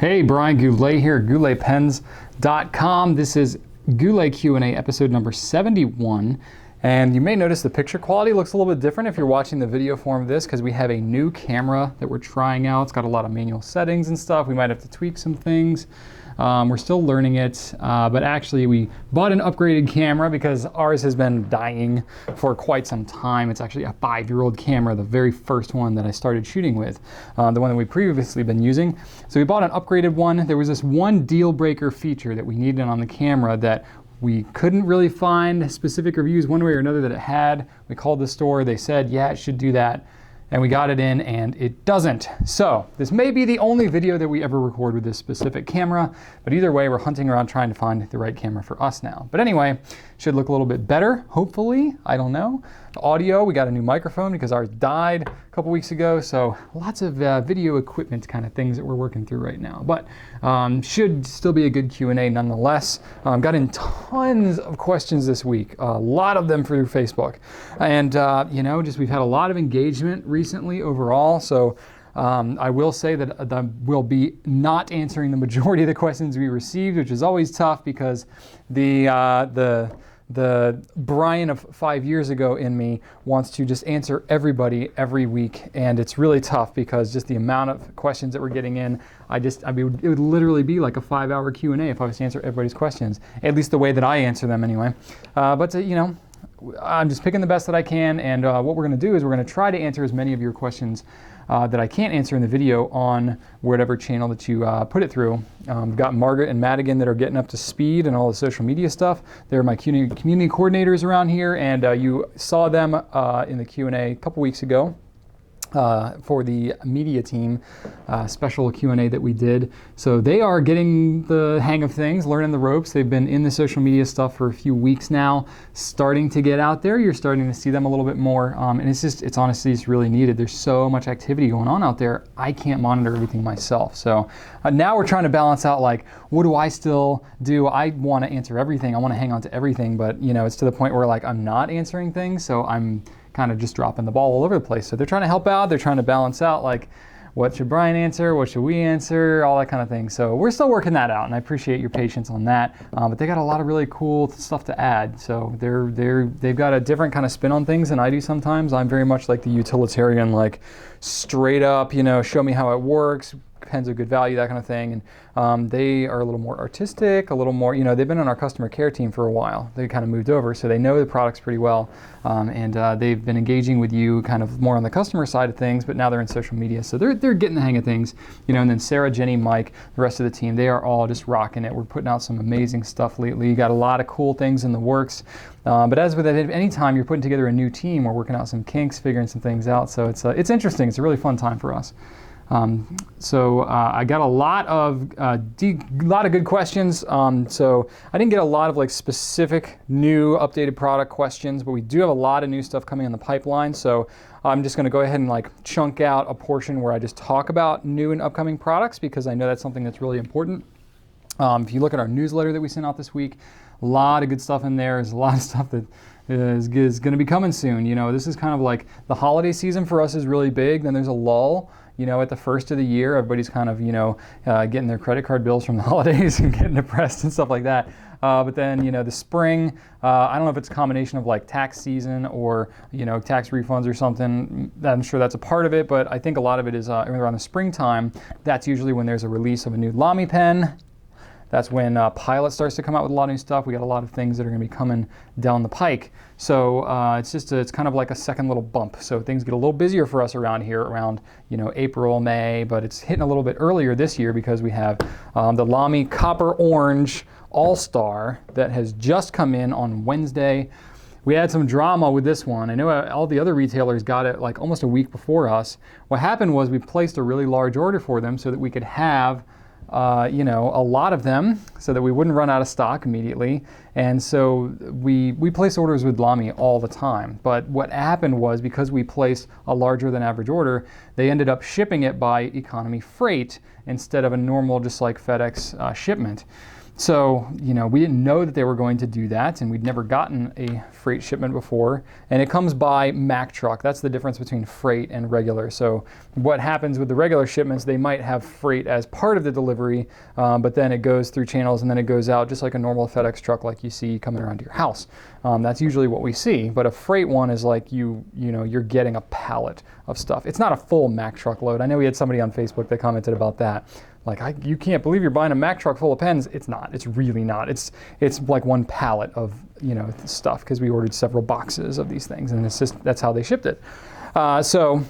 Hey, Brian Goulet here, gouletpens.com. This is Goulet Q&A episode number 71. And you may notice the picture quality looks a little bit different if you're watching the video form of this, because we have a new camera that we're trying out. It's got a lot of manual settings and stuff. We might have to tweak some things. We're still learning it, but actually we bought an upgraded camera because ours has been dying for quite some time. It's actually a 5-year-old camera, the very first one that I started shooting with, the one that we previously been using. So we bought an upgraded one. There was this one deal breaker feature that we needed on the camera that we couldn't really find specific reviews one way or another that it had. We called the store, they said, yeah, it should do that. And we got it in and it doesn't. So this may be the only video that we ever record with this specific camera, but either way, we're hunting around trying to find the right camera for us now. But anyway, should look a little bit better, hopefully, I don't know. The audio, we got a new microphone because ours died a couple weeks ago, so lots of video equipment kind of things that we're working through right now. But should still be a good Q&A nonetheless. Got in tons of questions this week, a lot of them through Facebook. And we've had a lot of engagement recently overall, so I will say that I will be not answering the majority of the questions we received, which is always tough because the Brian of 5 years ago in me wants to just answer everybody every week, and it's really tough because just the amount of questions that we're getting in, it would literally be like a 5-hour Q&A if I was to answer everybody's questions, at least the way that I answer them anyway. I'm just picking the best that I can, and what we're going to do is we're going to try to answer as many of your questions that I can't answer in the video on whatever channel that you put it through. We've got Margaret and Madigan that are getting up to speed and all the social media stuff. They're my community coordinators around here, and you saw them in the Q&A a couple weeks ago. For the media team special Q&A that we did. So they are getting the hang of things, learning the ropes. They've been in the social media stuff for a few weeks now, starting to get out there. You're starting to see them a little bit more. And it's honestly really needed. There's so much activity going on out there. I can't monitor everything myself. So now we're trying to balance out, like, what do I still do? I want to answer everything. I want to hang on to everything, but it's to the point where like I'm not answering things. So I'm kind of just dropping the ball all over the place. So they're trying to help out. They're trying to balance out, like, what should Brian answer? What should we answer? All that kind of thing. So we're still working that out, and I appreciate your patience on that. But they got a lot of really cool stuff to add. So they've got a different kind of spin on things than I do sometimes. I'm very much like the utilitarian, like straight up, show me how it works. Pens of good value, that kind of thing. And they are a little more artistic, a little more, they've been on our customer care team for a while. They kind of moved over, so they know the products pretty well. And they've been engaging with you kind of more on the customer side of things, but now they're in social media. So they're getting the hang of things, and then Sarah, Jenny, Mike, the rest of the team, they are all just rocking it. We're putting out some amazing stuff lately. You got a lot of cool things in the works. But as with any time you're putting together a new team, we're working out some kinks, figuring some things out. So it's interesting. It's a really fun time for us. I got a lot of good questions. So I didn't get a lot of like specific new updated product questions, but we do have a lot of new stuff coming in the pipeline. So I'm just going to go ahead and like chunk out a portion where I just talk about new and upcoming products, because I know that's something that's really important. If you look at our newsletter that we sent out this week, a lot of good stuff in there. There's a lot of stuff that is going to be coming soon. This is kind of like the holiday season for us is really big. Then there's a lull. At the first of the year, everybody's kind of, getting their credit card bills from the holidays and getting depressed and stuff like that. But then, the spring, I don't know if it's a combination of like tax season or, tax refunds or something. I'm sure that's a part of it, but I think a lot of it is around the springtime. That's usually when there's a release of a new Lamy pen. That's when Pilot starts to come out with a lot of new stuff. We got a lot of things that are going to be coming down the pike. So it's kind of like a second little bump. So things get a little busier for us around here around April, May, but it's hitting a little bit earlier this year because we have the Lamy CopperOrange All-Star that has just come in on Wednesday. We had some drama with this one. I know all the other retailers got it like almost a week before us. What happened was we placed a really large order for them so that we could have a lot of them so that we wouldn't run out of stock immediately. And so we place orders with Lamy all the time. But what happened was, because we placed a larger than average order, they ended up shipping it by economy freight instead of a normal, just like FedEx shipment. So, you know, we didn't know that they were going to do that, and we'd never gotten a freight shipment before. And it comes by Mack truck. That's the difference between freight and regular. So what happens with the regular shipments, they might have freight as part of the delivery, but then it goes through channels and then it goes out just like a normal FedEx truck like you see coming around to your house. That's usually what we see. But a freight one is like you know, you're getting a pallet of stuff. It's not a full Mack truck load. I know we had somebody on Facebook that commented about that. Like, you can't believe you're buying a Mack truck full of pens. It's not. It's really not. It's like one pallet of, you know, stuff, because we ordered several boxes of these things, and it's just, that's how they shipped it. So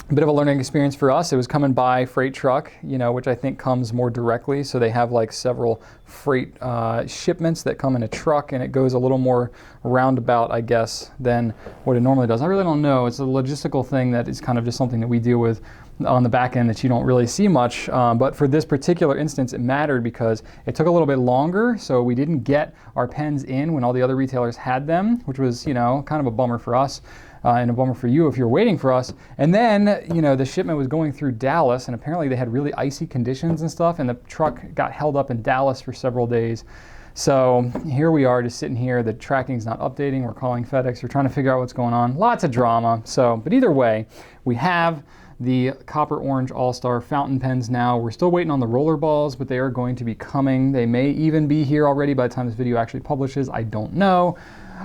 a bit of a learning experience for us. It was coming by freight truck, you know, which I think comes more directly. So they have like several freight shipments that come in a truck, and it goes a little more roundabout, I guess, than what it normally does. I really don't know. It's a logistical thing that is kind of just something that we deal with on the back end that you don't really see much. But for this particular instance, it mattered because it took a little bit longer. So we didn't get our pens in when all the other retailers had them, which was, you know, kind of a bummer for us. And a bummer for you if you're waiting for us. And then, you know, the shipment was going through Dallas, and apparently they had really icy conditions and stuff, and the truck got held up in Dallas for several days. So here we are just sitting here, the tracking's not updating, we're calling FedEx, we're trying to figure out what's going on. Lots of drama. So, but either way, we have the CopperOrange All-Star fountain pens now. We're still waiting on the roller balls, but they are going to be coming. They may even be here already by the time this video actually publishes. I don't know.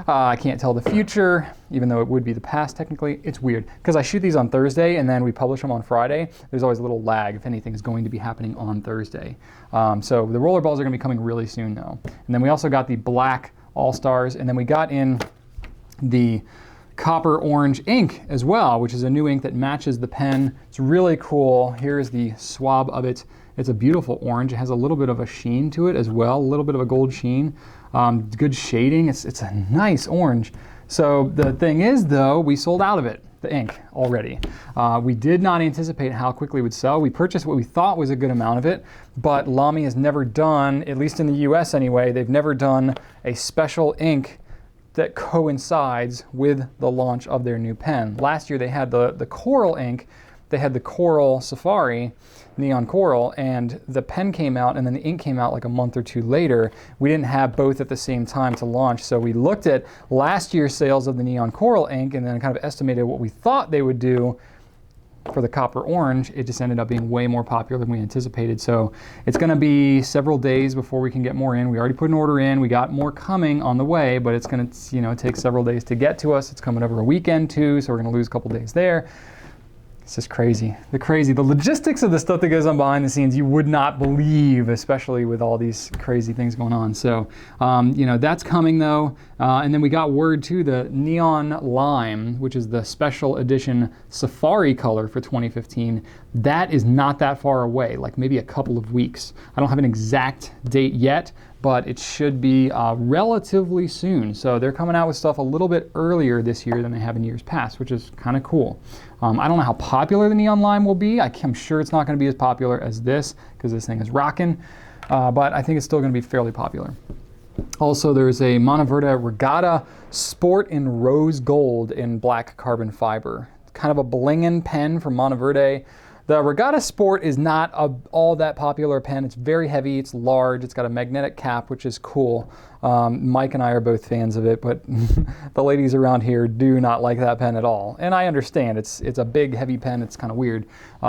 I can't tell the future, even though it would be the past technically. It's weird because I shoot these on Thursday and then we publish them on Friday. There's always a little lag if anything is going to be happening on Thursday. So the roller balls are going to be coming really soon though. And then we also got the black All-Stars, and then we got in the CopperOrange ink as well, which is a new ink that matches the pen. It's really cool. Here's the swab of it. It's a beautiful orange. It has a little bit of a sheen to it as well, a little bit of a gold sheen. Good shading. It's a nice orange. So the thing is though, we sold out of it, the ink, already. We did not anticipate how quickly it would sell. We purchased what we thought was a good amount of it, but Lamy has never done, at least in the US anyway, they've never done a special ink that coincides with the launch of their new pen. Last year they had the coral ink, they had the Coral Safari, Neon Coral, and the pen came out and then the ink came out like a month or two later. We didn't have both at the same time to launch, so we looked at last year's sales of the Neon Coral ink and then kind of estimated what we thought they would do for the CopperOrange. It just ended up being way more popular than we anticipated. So it's going to be several days before we can get more in. We already put an order in. We got more coming on the way, but it's going to, you know, take several days to get to us. It's coming over a weekend too, so we're going to lose a couple days there. It's just crazy. The logistics of the stuff that goes on behind the scenes, you would not believe, especially with all these crazy things going on. So, you know, that's coming though. And then we got word too, the Neon Lime, which is the special edition Safari color for 2015. That is not that far away, like maybe a couple of weeks. I don't have an exact date yet, but it should be relatively soon. So they're coming out with stuff a little bit earlier this year than they have in years past, which is kind of cool. I don't know how popular the Neon Lime will be. I'm sure it's not going to be as popular as this because this thing is rocking, but I think it's still going to be fairly popular. Also, there's a Monteverde Regatta Sport in rose gold in black carbon fiber. Kind of a blingin' pen from Monteverde. The Regatta Sport is not all that popular pen. It's very heavy, it's large, it's got a magnetic cap, which is cool. Mike and I are both fans of it, but the ladies around here do not like that pen at all. And I understand, it's a big, heavy pen. It's kind of weird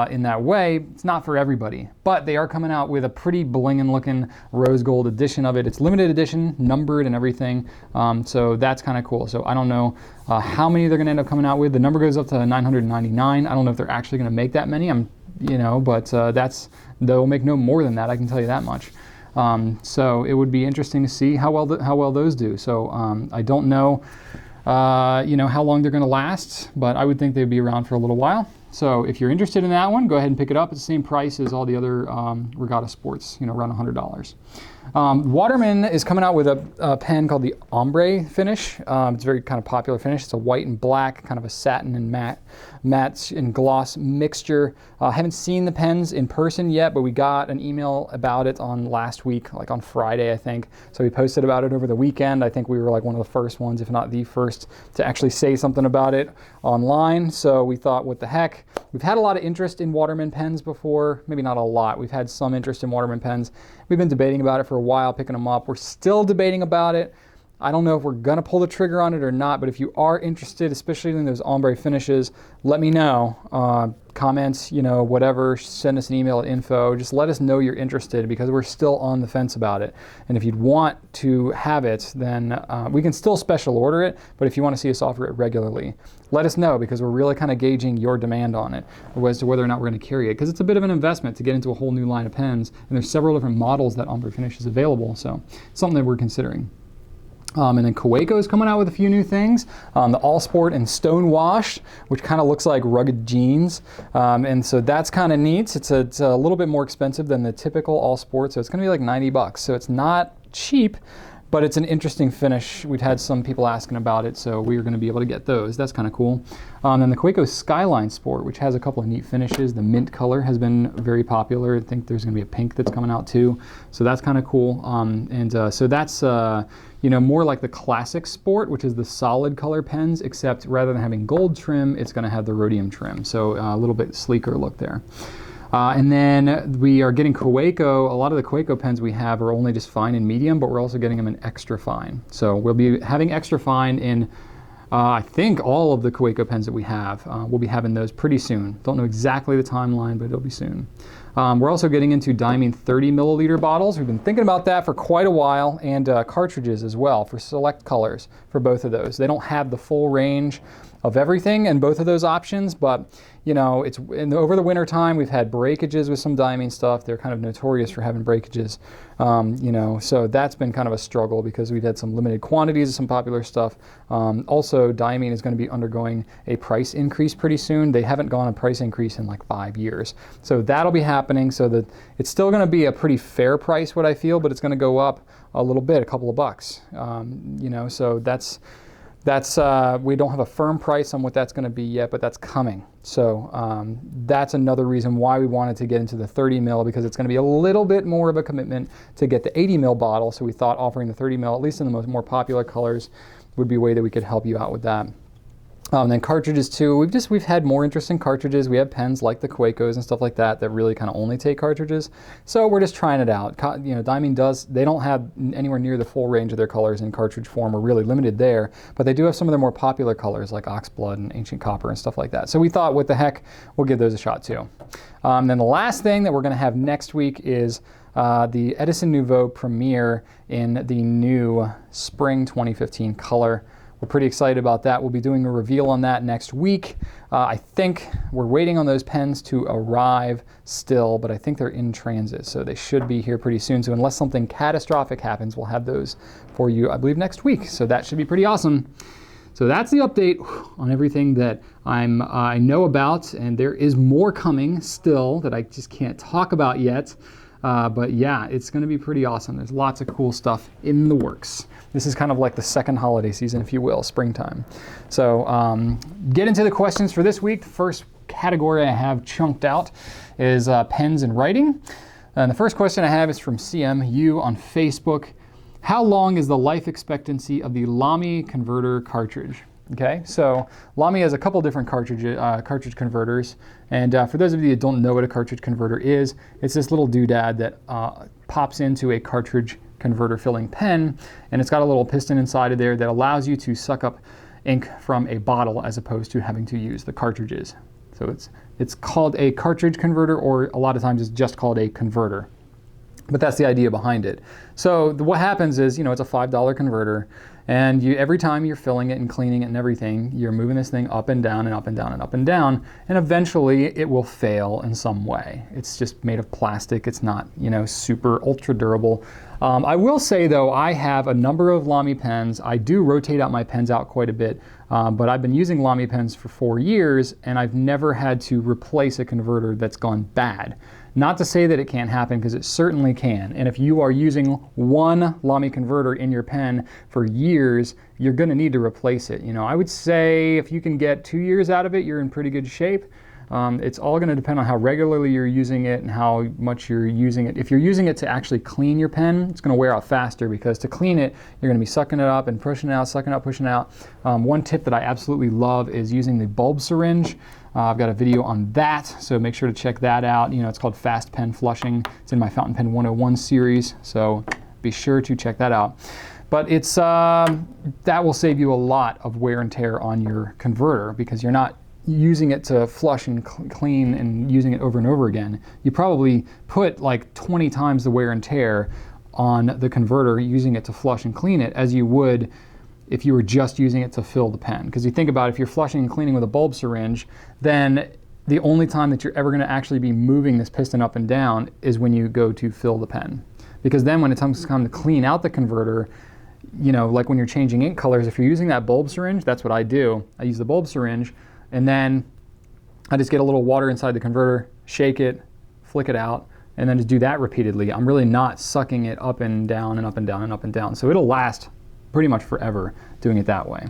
in that way. It's not for everybody, but they are coming out with a pretty blingin' looking rose gold edition of it. It's limited edition, numbered and everything. So that's kind of cool. So I don't know how many they're gonna end up coming out with. The number goes up to 999. I don't know if they're actually gonna make that many. But they'll make no more than that. I can tell you that much. So it would be interesting to see how well those do. So I don't know, how long they're going to last, but I would think they'd be around for a little while. So if you're interested in that one, go ahead and pick it up. It's the same price as all the other Regatta Sports, around $100. Waterman is coming out with a pen called the Ombre finish. It's a very kind of popular finish. It's a white and black, kind of a satin and matte and gloss mixture. I haven't seen the pens in person yet, but we got an email about it on last week, like on Friday, I think. So we posted about it over the weekend. I think we were like one of the first ones, if not the first, to actually say something about it online. So we thought, what the heck? We've had a lot of interest in Waterman pens before, maybe not a lot. We've had some interest in Waterman pens. We've been debating about it for a while, picking them up. We're still debating about it. I don't know if we're gonna pull the trigger on it or not, but if you are interested, especially in those ombre finishes, let me know. Comments, whatever, send us an email at info. Just let us know you're interested, because we're still on the fence about it. And if you'd want to have it, then we can still special order it, but if you want to see us offer it regularly, let us know, because we're really kind of gauging your demand on it as to whether or not we're going to carry it, because it's a bit of an investment to get into a whole new line of pens, and there's several different models that ombre finish is available, so it's something that we're considering. And then Kaweco is coming out with a few new things. The All Sport and Stone Wash, which kind of looks like rugged jeans. And so that's kind of neat. It's a little bit more expensive than the typical All Sport, so it's going to be like $90. So it's not cheap, but it's an interesting finish. We've had some people asking about it, so we're going to be able to get those. That's kind of cool. Then the Kaweco Skyline Sport, which has a couple of neat finishes. The mint color has been very popular. I think there's going to be a pink that's coming out too. So that's kind of cool. So that's more like the classic Sport, which is the solid color pens, except rather than having gold trim, it's going to have the rhodium trim. So a little bit sleeker look there. And then we are getting Kaweco. A lot of the Kaweco pens we have are only just fine and medium, but we're also getting them in extra fine. So we'll be having extra fine in, I think, all of the Kaweco pens that we have. We'll be having those pretty soon. Don't know exactly the timeline, but it'll be soon. We're also getting into diming 30 milliliter bottles. We've been thinking about that for quite a while, and cartridges as well for select colors for both of those. They don't have the full range of everything in both of those options, but it's over the winter time we've had breakages with some diming stuff. They're kind of notorious for having breakages, so that's been kind of a struggle because we've had some limited quantities of some popular stuff. Also, diming is going to be undergoing a price increase pretty soon. They haven't gone a price increase in like 5 years, so that'll be happening. So that it's still going to be a pretty fair price, what I feel, but it's going to go up a little bit, a couple of bucks. So that's we don't have a firm price on what that's going to be yet, but that's coming. So that's another reason why we wanted to get into the 30 mil, because it's going to be a little bit more of a commitment to get the 80 mil bottle. So we thought offering the 30 mil, at least in the more popular colors, would be a way that we could help you out with that. And then cartridges too. We've had more interest in cartridges. We have pens like the Kawecos and stuff like that that really kind of only take cartridges. So we're just trying it out. Diming they don't have anywhere near the full range of their colors in cartridge form. We're really limited there, but they do have some of their more popular colors like Oxblood and Ancient Copper and stuff like that. So we thought, what the heck, we'll give those a shot too. Then the last thing that we're going to have next week is the Edison Nouveau Premier in the new Spring 2015 color. We're pretty excited about that. We'll be doing a reveal on that next week. I think we're waiting on those pens to arrive still, but I think they're in transit, so they should be here pretty soon. So unless something catastrophic happens, we'll have those for you, I believe, next week. So that should be pretty awesome. So that's the update on everything that I know about, and there is more coming still that I just can't talk about yet. But yeah, it's going to be pretty awesome. There's lots of cool stuff in the works. This is kind of like the second holiday season, if you will, springtime. So get into the questions for this week. The first category I have chunked out is pens and writing. And the first question I have is from CMU on Facebook. How long is the life expectancy of the Lamy converter cartridge? Okay, so Lamy has a couple different cartridge converters, and for those of you that don't know what a cartridge converter is, it's this little doodad that pops into a cartridge converter filling pen, and it's got a little piston inside of there that allows you to suck up ink from a bottle as opposed to having to use the cartridges. So it's called a cartridge converter, or a lot of times it's just called a converter. But that's the idea behind it. So what happens is, it's a $5 converter, and every time you're filling it and cleaning it and everything, you're moving this thing up and down and up and down and up and down, and eventually it will fail in some way. It's just made of plastic. It's not, super ultra durable. I will say though, I have a number of Lamy pens. I do rotate out my pens out quite a bit, but I've been using Lamy pens for 4 years, and I've never had to replace a converter that's gone bad. Not to say that it can't happen, because it certainly can. And if you are using one Lamy converter in your pen for years, you're going to need to replace it. I would say if you can get 2 years out of it, you're in pretty good shape. It's all going to depend on how regularly you're using it and how much you're using it. If you're using it to actually clean your pen, it's going to wear out faster, because to clean it, you're going to be sucking it up and pushing it out, sucking it up, pushing it out. One tip that I absolutely love is using the bulb syringe. I've got a video on that, so make sure to check that out. It's called Fast Pen Flushing. It's in my Fountain Pen 101 series, so be sure to check that out. But it's that will save you a lot of wear and tear on your converter, because you're not using it to flush and clean and using it over and over again. You probably put like 20 times the wear and tear on the converter using it to flush and clean it as you would if you were just using it to fill the pen. Because you think about it, if you're flushing and cleaning with a bulb syringe, then the only time that you're ever going to actually be moving this piston up and down is when you go to fill the pen. Because then when it comes to clean out the converter, like when you're changing ink colors, if you're using that bulb syringe, that's what I do. I use the bulb syringe, and then I just get a little water inside the converter, shake it, flick it out, and then just do that repeatedly. I'm really not sucking it up and down and up and down and up and down. So it'll last pretty much forever doing it that way.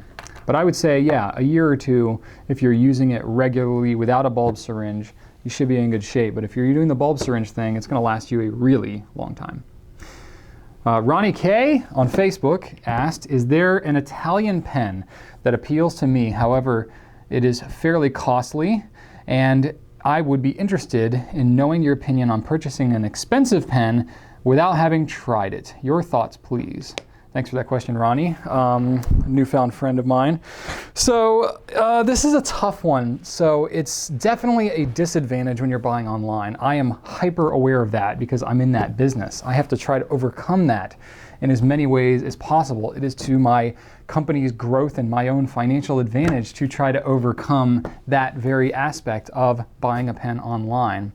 But I would say, yeah, a year or two, if you're using it regularly without a bulb syringe, you should be in good shape. But if you're doing the bulb syringe thing, it's going to last you a really long time. Ronnie K on Facebook asked, is there an Italian pen that appeals to me? However, it is fairly costly, and I would be interested in knowing your opinion on purchasing an expensive pen without having tried it. Your thoughts, please. Thanks for that question, Ronnie, newfound friend of mine. So this is a tough one. So it's definitely a disadvantage when you're buying online. I am hyper aware of that because I'm in that business. I have to try to overcome that in as many ways as possible. It is to my company's growth and my own financial advantage to try to overcome that very aspect of buying a pen online.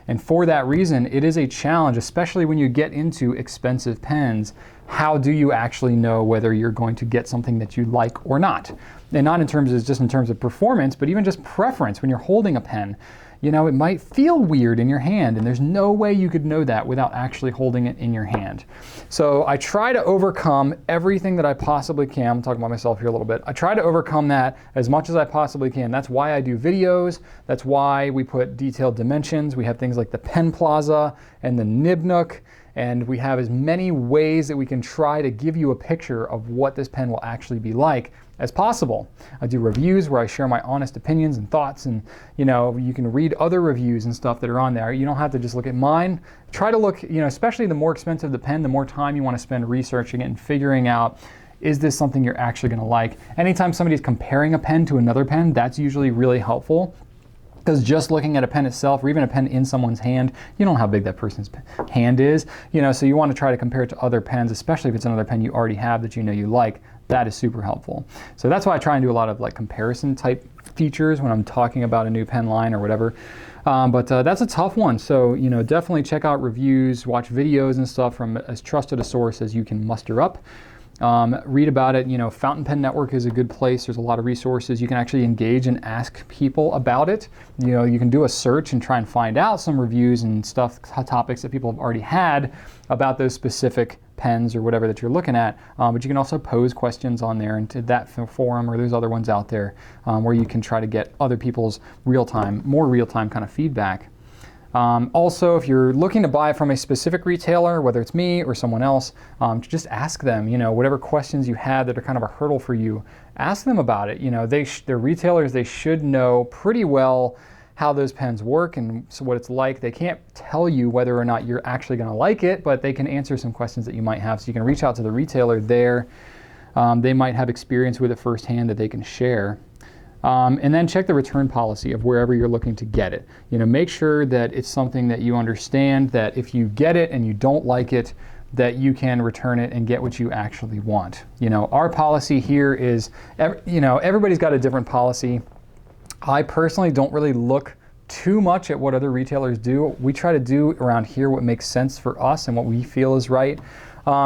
And for that reason, it is a challenge, especially when you get into expensive pens. How do you actually know whether you're going to get something that you like or not? And not in terms of performance, but even just preference. When you're holding a pen, it might feel weird in your hand, and there's no way you could know that without actually holding it in your hand. So I try to overcome everything that I possibly can. I'm talking about myself here a little bit. I try to overcome that as much as I possibly can. That's why I do videos. That's why we put detailed dimensions. We have things like the Pen Plaza and the Nib Nook, and we have as many ways that we can try to give you a picture of what this pen will actually be like as possible. I do reviews where I share my honest opinions and thoughts, and you can read other reviews and stuff that are on there. You don't have to just look at mine. Try to look, especially the more expensive the pen, the more time you want to spend researching it and figuring out, is this something you're actually going to like? Anytime somebody's comparing a pen to another pen, that's usually really helpful. Because just looking at a pen itself, or even a pen in someone's hand, you don't know how big that person's hand is. So you want to try to compare it to other pens, especially if it's another pen you already have that you like. That is super helpful. So that's why I try and do a lot of comparison type features when I'm talking about a new pen line or whatever. But that's a tough one. So definitely check out reviews, watch videos and stuff from as trusted a source as you can muster up. Read about it. Fountain Pen Network is a good place. There's a lot of resources. You can actually engage and ask people about it. You can do a search and try and find out some reviews and stuff, topics that people have already had about those specific pens or whatever that you're looking at. But you can also pose questions on there into that forum, or there's other ones out there where you can try to get other people's more real-time kind of feedback. Also, if you're looking to buy from a specific retailer, whether it's me or someone else, just ask them, whatever questions you have that are kind of a hurdle for you, ask them about it. They're retailers, they should know pretty well how those pens work and so what it's like. They can't tell you whether or not you're actually going to like it, but they can answer some questions that you might have. So you can reach out to the retailer there. They might have experience with it firsthand that they can share. And then check the return policy of wherever you're looking to get it. Make sure that it's something that you understand, that if you get it and you don't like it, that you can return it and get what you actually want. Our policy here is, everybody's got a different policy. I personally don't really look too much at what other retailers do. We try to do around here what makes sense for us and what we feel is right.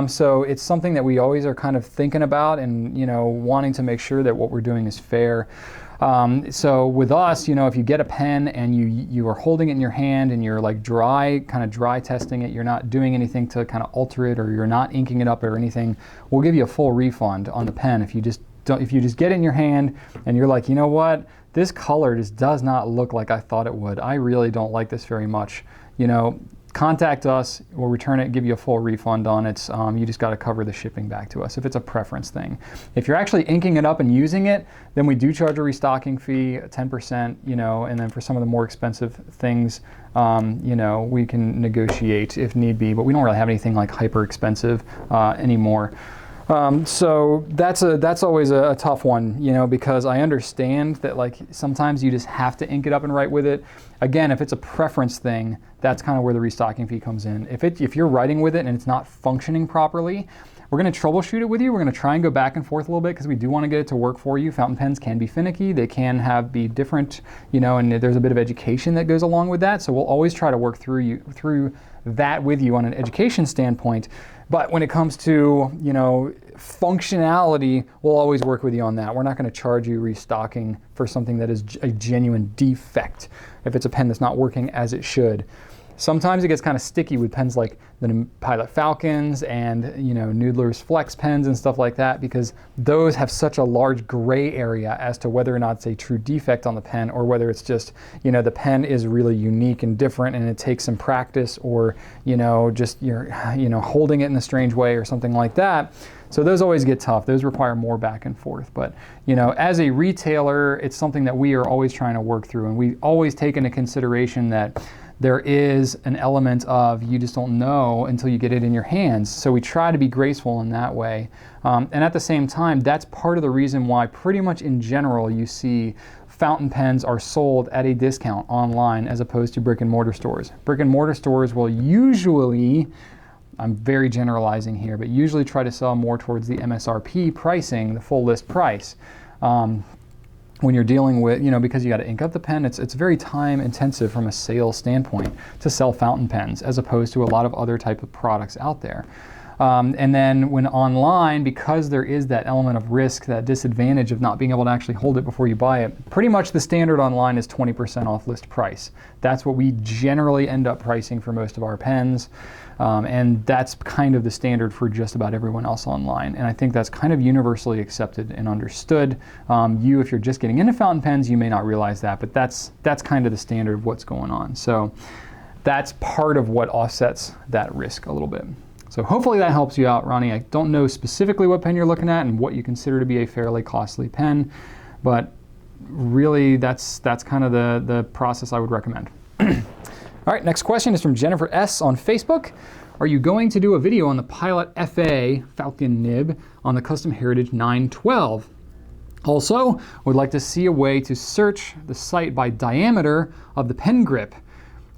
So it's something that we always are kind of thinking about and, wanting to make sure that what we're doing is fair. So with us, if you get a pen and you are holding it in your hand and you're dry testing it, you're not doing anything to kind of alter it, or you're not inking it up or anything, we'll give you a full refund on the pen if you just if you just get it in your hand and you're like, you know what, this color just does not look like I thought it would. I really don't like this very much. You know, contact us, we'll return it, give you a full refund on it. You just got to cover the shipping back to us if it's a preference thing. If you're actually inking it up and using it, then we do charge a restocking fee, 10%, you know, and then for some of the more expensive things, you know, we can negotiate if need be, but we don't really have anything like hyper expensive anymore. So that's always a tough one, you know, because I understand that like sometimes you just have to ink it up and write with it. Again, if it's a preference thing, that's kind of where the restocking fee comes in. If you're writing with it and it's not functioning properly, we're going to troubleshoot it with you. We're going to try and go back and forth a little bit because we do want to get it to work for you. Fountain pens can be finicky. They can be different, you know, and there's a bit of education that goes along with that. So we'll always try to work through that with you on an education standpoint. But when it comes to, you know, functionality, we'll always work with you on that. We're not going to charge you restocking for something that is a genuine defect if it's a pen that's not working as it should. Sometimes it gets kind of sticky with pens like the Pilot Falcons and, you know, Noodler's Flex pens and stuff like that, because those have such a large gray area as to whether or not it's a true defect on the pen or whether it's just, you know, the pen is really unique and different and it takes some practice, or, you know, just you're, you know, holding it in a strange way or something like that. So those always get tough. Those require more back and forth. But, you know, as a retailer, it's something that we are always trying to work through, and we always take into consideration that there is an element of you just don't know until you get it in your hands. So we try to be graceful in that way. And at the same time, that's part of the reason why pretty much in general you see fountain pens are sold at a discount online as opposed to brick and mortar stores. Brick and mortar stores will usually, I'm very generalizing here, but usually try to sell more towards the MSRP pricing, the full list price. When you're dealing with, you know, because you got to ink up the pen, it's very time intensive from a sales standpoint to sell fountain pens as opposed to a lot of other type of products out there. And then when online, because there is that element of risk, that disadvantage of not being able to actually hold it before you buy it, pretty much the standard online is 20% off list price. That's what we generally end up pricing for most of our pens. And that's kind of the standard for just about everyone else online. And I think that's kind of universally accepted and understood. If you're just getting into fountain pens, you may not realize that, but that's kind of the standard of what's going on. So that's part of what offsets that risk a little bit. So hopefully that helps you out, Ronnie. I don't know specifically what pen you're looking at and what you consider to be a fairly costly pen, but really that's kind of the process I would recommend. All right, next question is from Jennifer S. on Facebook. Are you going to do a video on the Pilot FA Falcon nib on the Custom Heritage 912? Also, would like to see a way to search the site by diameter of the pen grip.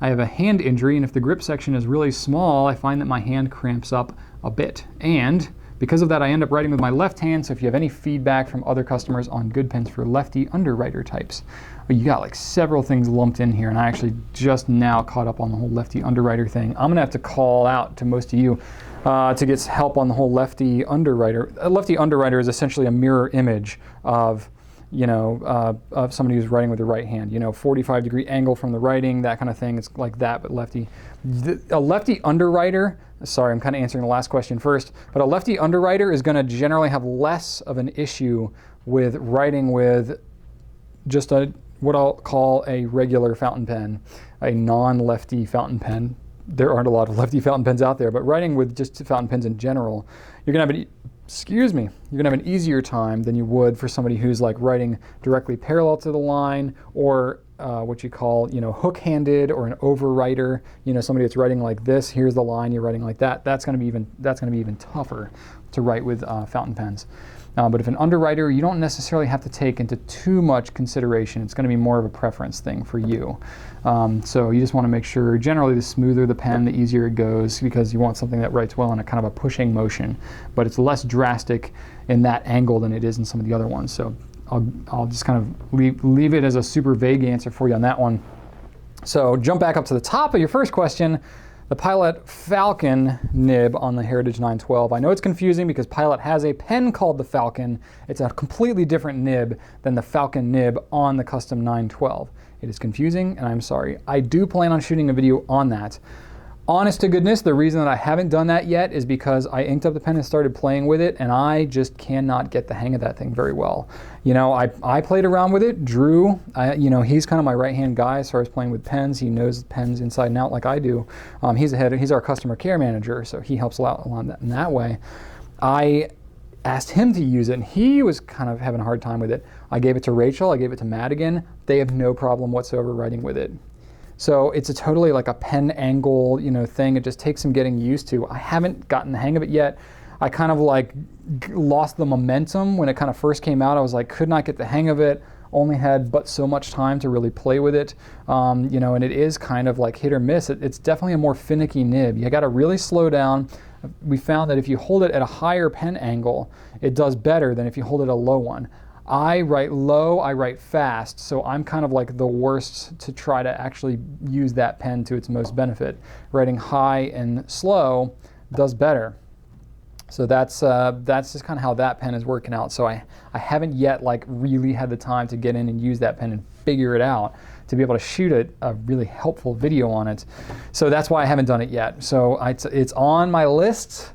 I have a hand injury, and if the grip section is really small, I find that my hand cramps up a bit. And because of that, I end up writing with my left hand, so if you have any feedback from other customers on good pens for lefty underwriter types. You got like several things lumped in here, and I actually just now caught up on the whole lefty underwriter thing. I'm gonna have to call out to most of you to get help on the whole lefty underwriter. A lefty underwriter is essentially a mirror image of, you know, of somebody who's writing with the right hand. You know, 45-degree angle from the writing, that kind of thing. It's like that, but lefty. A lefty underwriter, sorry, I'm kind of answering the last question first, but a lefty underwriter is gonna generally have less of an issue with writing with just what I'll call a regular fountain pen, a non-lefty fountain pen. There aren't a lot of lefty fountain pens out there, but writing with just fountain pens in general, you're gonna have an easier time than you would for somebody who's like writing directly parallel to the line, or what you call, you know, hook-handed, or an overwriter. You know, somebody that's writing like this, here's the line, you're writing like that. That's gonna be even tougher to write with fountain pens. But if an underwriter, you don't necessarily have to take into too much consideration. It's going to be more of a preference thing for you. So you just want to make sure, generally the smoother the pen, the easier it goes, because you want something that writes well in a kind of a pushing motion. But it's less drastic in that angle than it is in some of the other ones. So I'll just kind of leave it as a super vague answer for you on that one. So jump back up to the top of your first question. The Pilot Falcon nib on the Heritage 912. I know it's confusing because Pilot has a pen called the Falcon. It's a completely different nib than the Falcon nib on the custom 912. It is confusing, and I'm sorry. I do plan on shooting a video on that. Honest to goodness, the reason that I haven't done that yet is because I inked up the pen and started playing with it, and I just cannot get the hang of that thing very well. You know, I played around with it. Drew, you know, he's kind of my right-hand guy as far as playing with pens. He knows pens inside and out like I do. He's our customer care manager, so he helps a lot in that way. I asked him to use it, and he was kind of having a hard time with it. I gave it to Rachel, I gave it to Madigan. They have no problem whatsoever writing with it. So it's a totally like a pen angle, you know, thing. It just takes some getting used to. I haven't gotten the hang of it yet. I kind of like lost the momentum when it kind of first came out. I was like, could not get the hang of it. Only had but so much time to really play with it. You know, and it is kind of like hit or miss. It's definitely a more finicky nib. You got to really slow down. We found that if you hold it at a higher pen angle, it does better than if you hold it at a low one. I write low, I write fast, so I'm kind of like the worst to try to actually use that pen to its most benefit. Writing high and slow does better. So that's just kind of how that pen is working out. So I haven't yet like really had the time to get in and use that pen and figure it out to be able to shoot a really helpful video on it. So that's why I haven't done it yet. So it's on my list,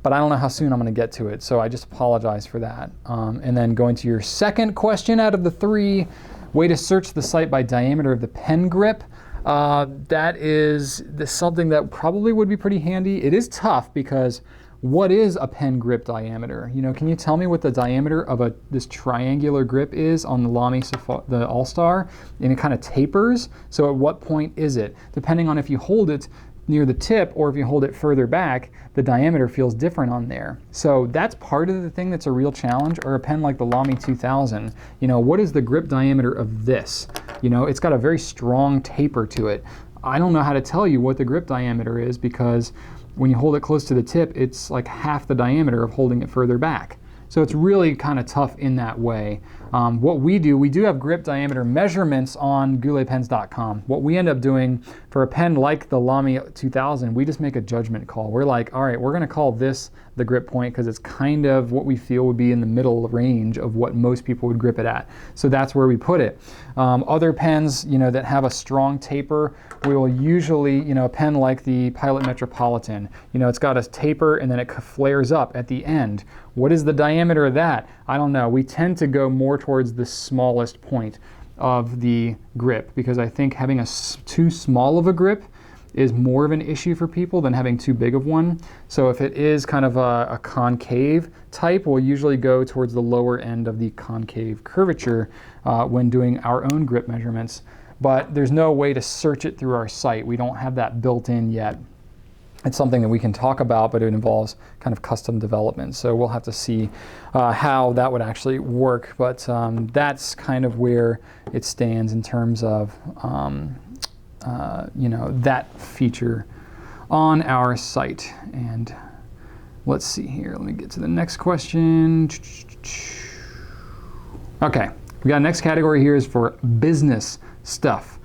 but I don't know how soon I'm going to get to it, so I just apologize for that. And then going to your second question out of the 3, way to search the site by diameter of the pen grip. That is something that probably would be pretty handy. It is tough because what is a pen grip diameter? You know, can you tell me what the diameter of this triangular grip is on the Lamy the All-Star? And it kind of tapers, so at what point is it? Depending on if you hold it near the tip or if you hold it further back, the diameter feels different on there. So that's part of the thing that's a real challenge. Or a pen like the Lamy 2000, you know, what is the grip diameter of this? You know, it's got a very strong taper to it. I don't know how to tell you what the grip diameter is because when you hold it close to the tip, it's like half the diameter of holding it further back. So it's really kind of tough in that way. What we do have grip diameter measurements on gouletpens.com. What we end up doing for a pen like the Lamy 2000, we just make a judgment call. We're like, all right, we're going to call this the grip point because it's kind of what we feel would be in the middle range of what most people would grip it at. So that's where we put it. Other pens, you know, that have a strong taper, we will usually, you know, a pen like the Pilot Metropolitan, you know, it's got a taper and then it flares up at the end. What is the diameter of that? I don't know. We tend to go more towards the smallest point of the grip because I think having too small of a grip is more of an issue for people than having too big of one. So if it is kind of a concave type, we'll usually go towards the lower end of the concave curvature when doing our own grip measurements. But there's no way to search it through our site. We don't have that built in yet. It's something that we can talk about, but it involves kind of custom development. So we'll have to see how that would actually work. But that's kind of where it stands in terms of you know, that feature on our site. And let's see here. Let me get to the next question. Okay, we got next category here is for business stuff.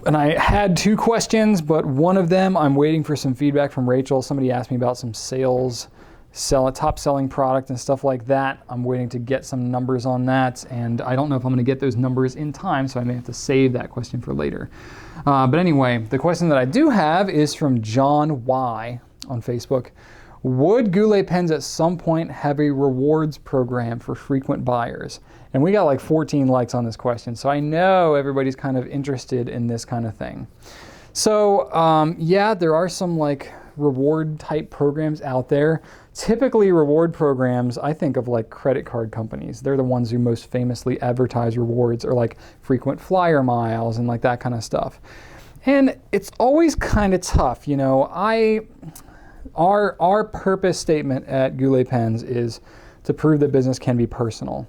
And I had 2 questions, but one of them I'm waiting for some feedback from Rachel. Somebody asked me about some top selling product and stuff like that. I'm waiting to get some numbers on that, and I don't know if I'm going to get those numbers in time, so I may have to save that question for later. But anyway, the question that I do have is from John Y on Facebook. Would Goulet pens at some point have a rewards program for frequent buyers? And we got like 14 likes on this question, so I know everybody's kind of interested in this kind of thing. So yeah, there are some like reward type programs out there. Typically reward programs, I think of like credit card companies. They're the ones who most famously advertise rewards, or like frequent flyer miles and like that kind of stuff. And it's always kind of tough, you know. Our purpose statement at Goulet Pens is to prove that business can be personal.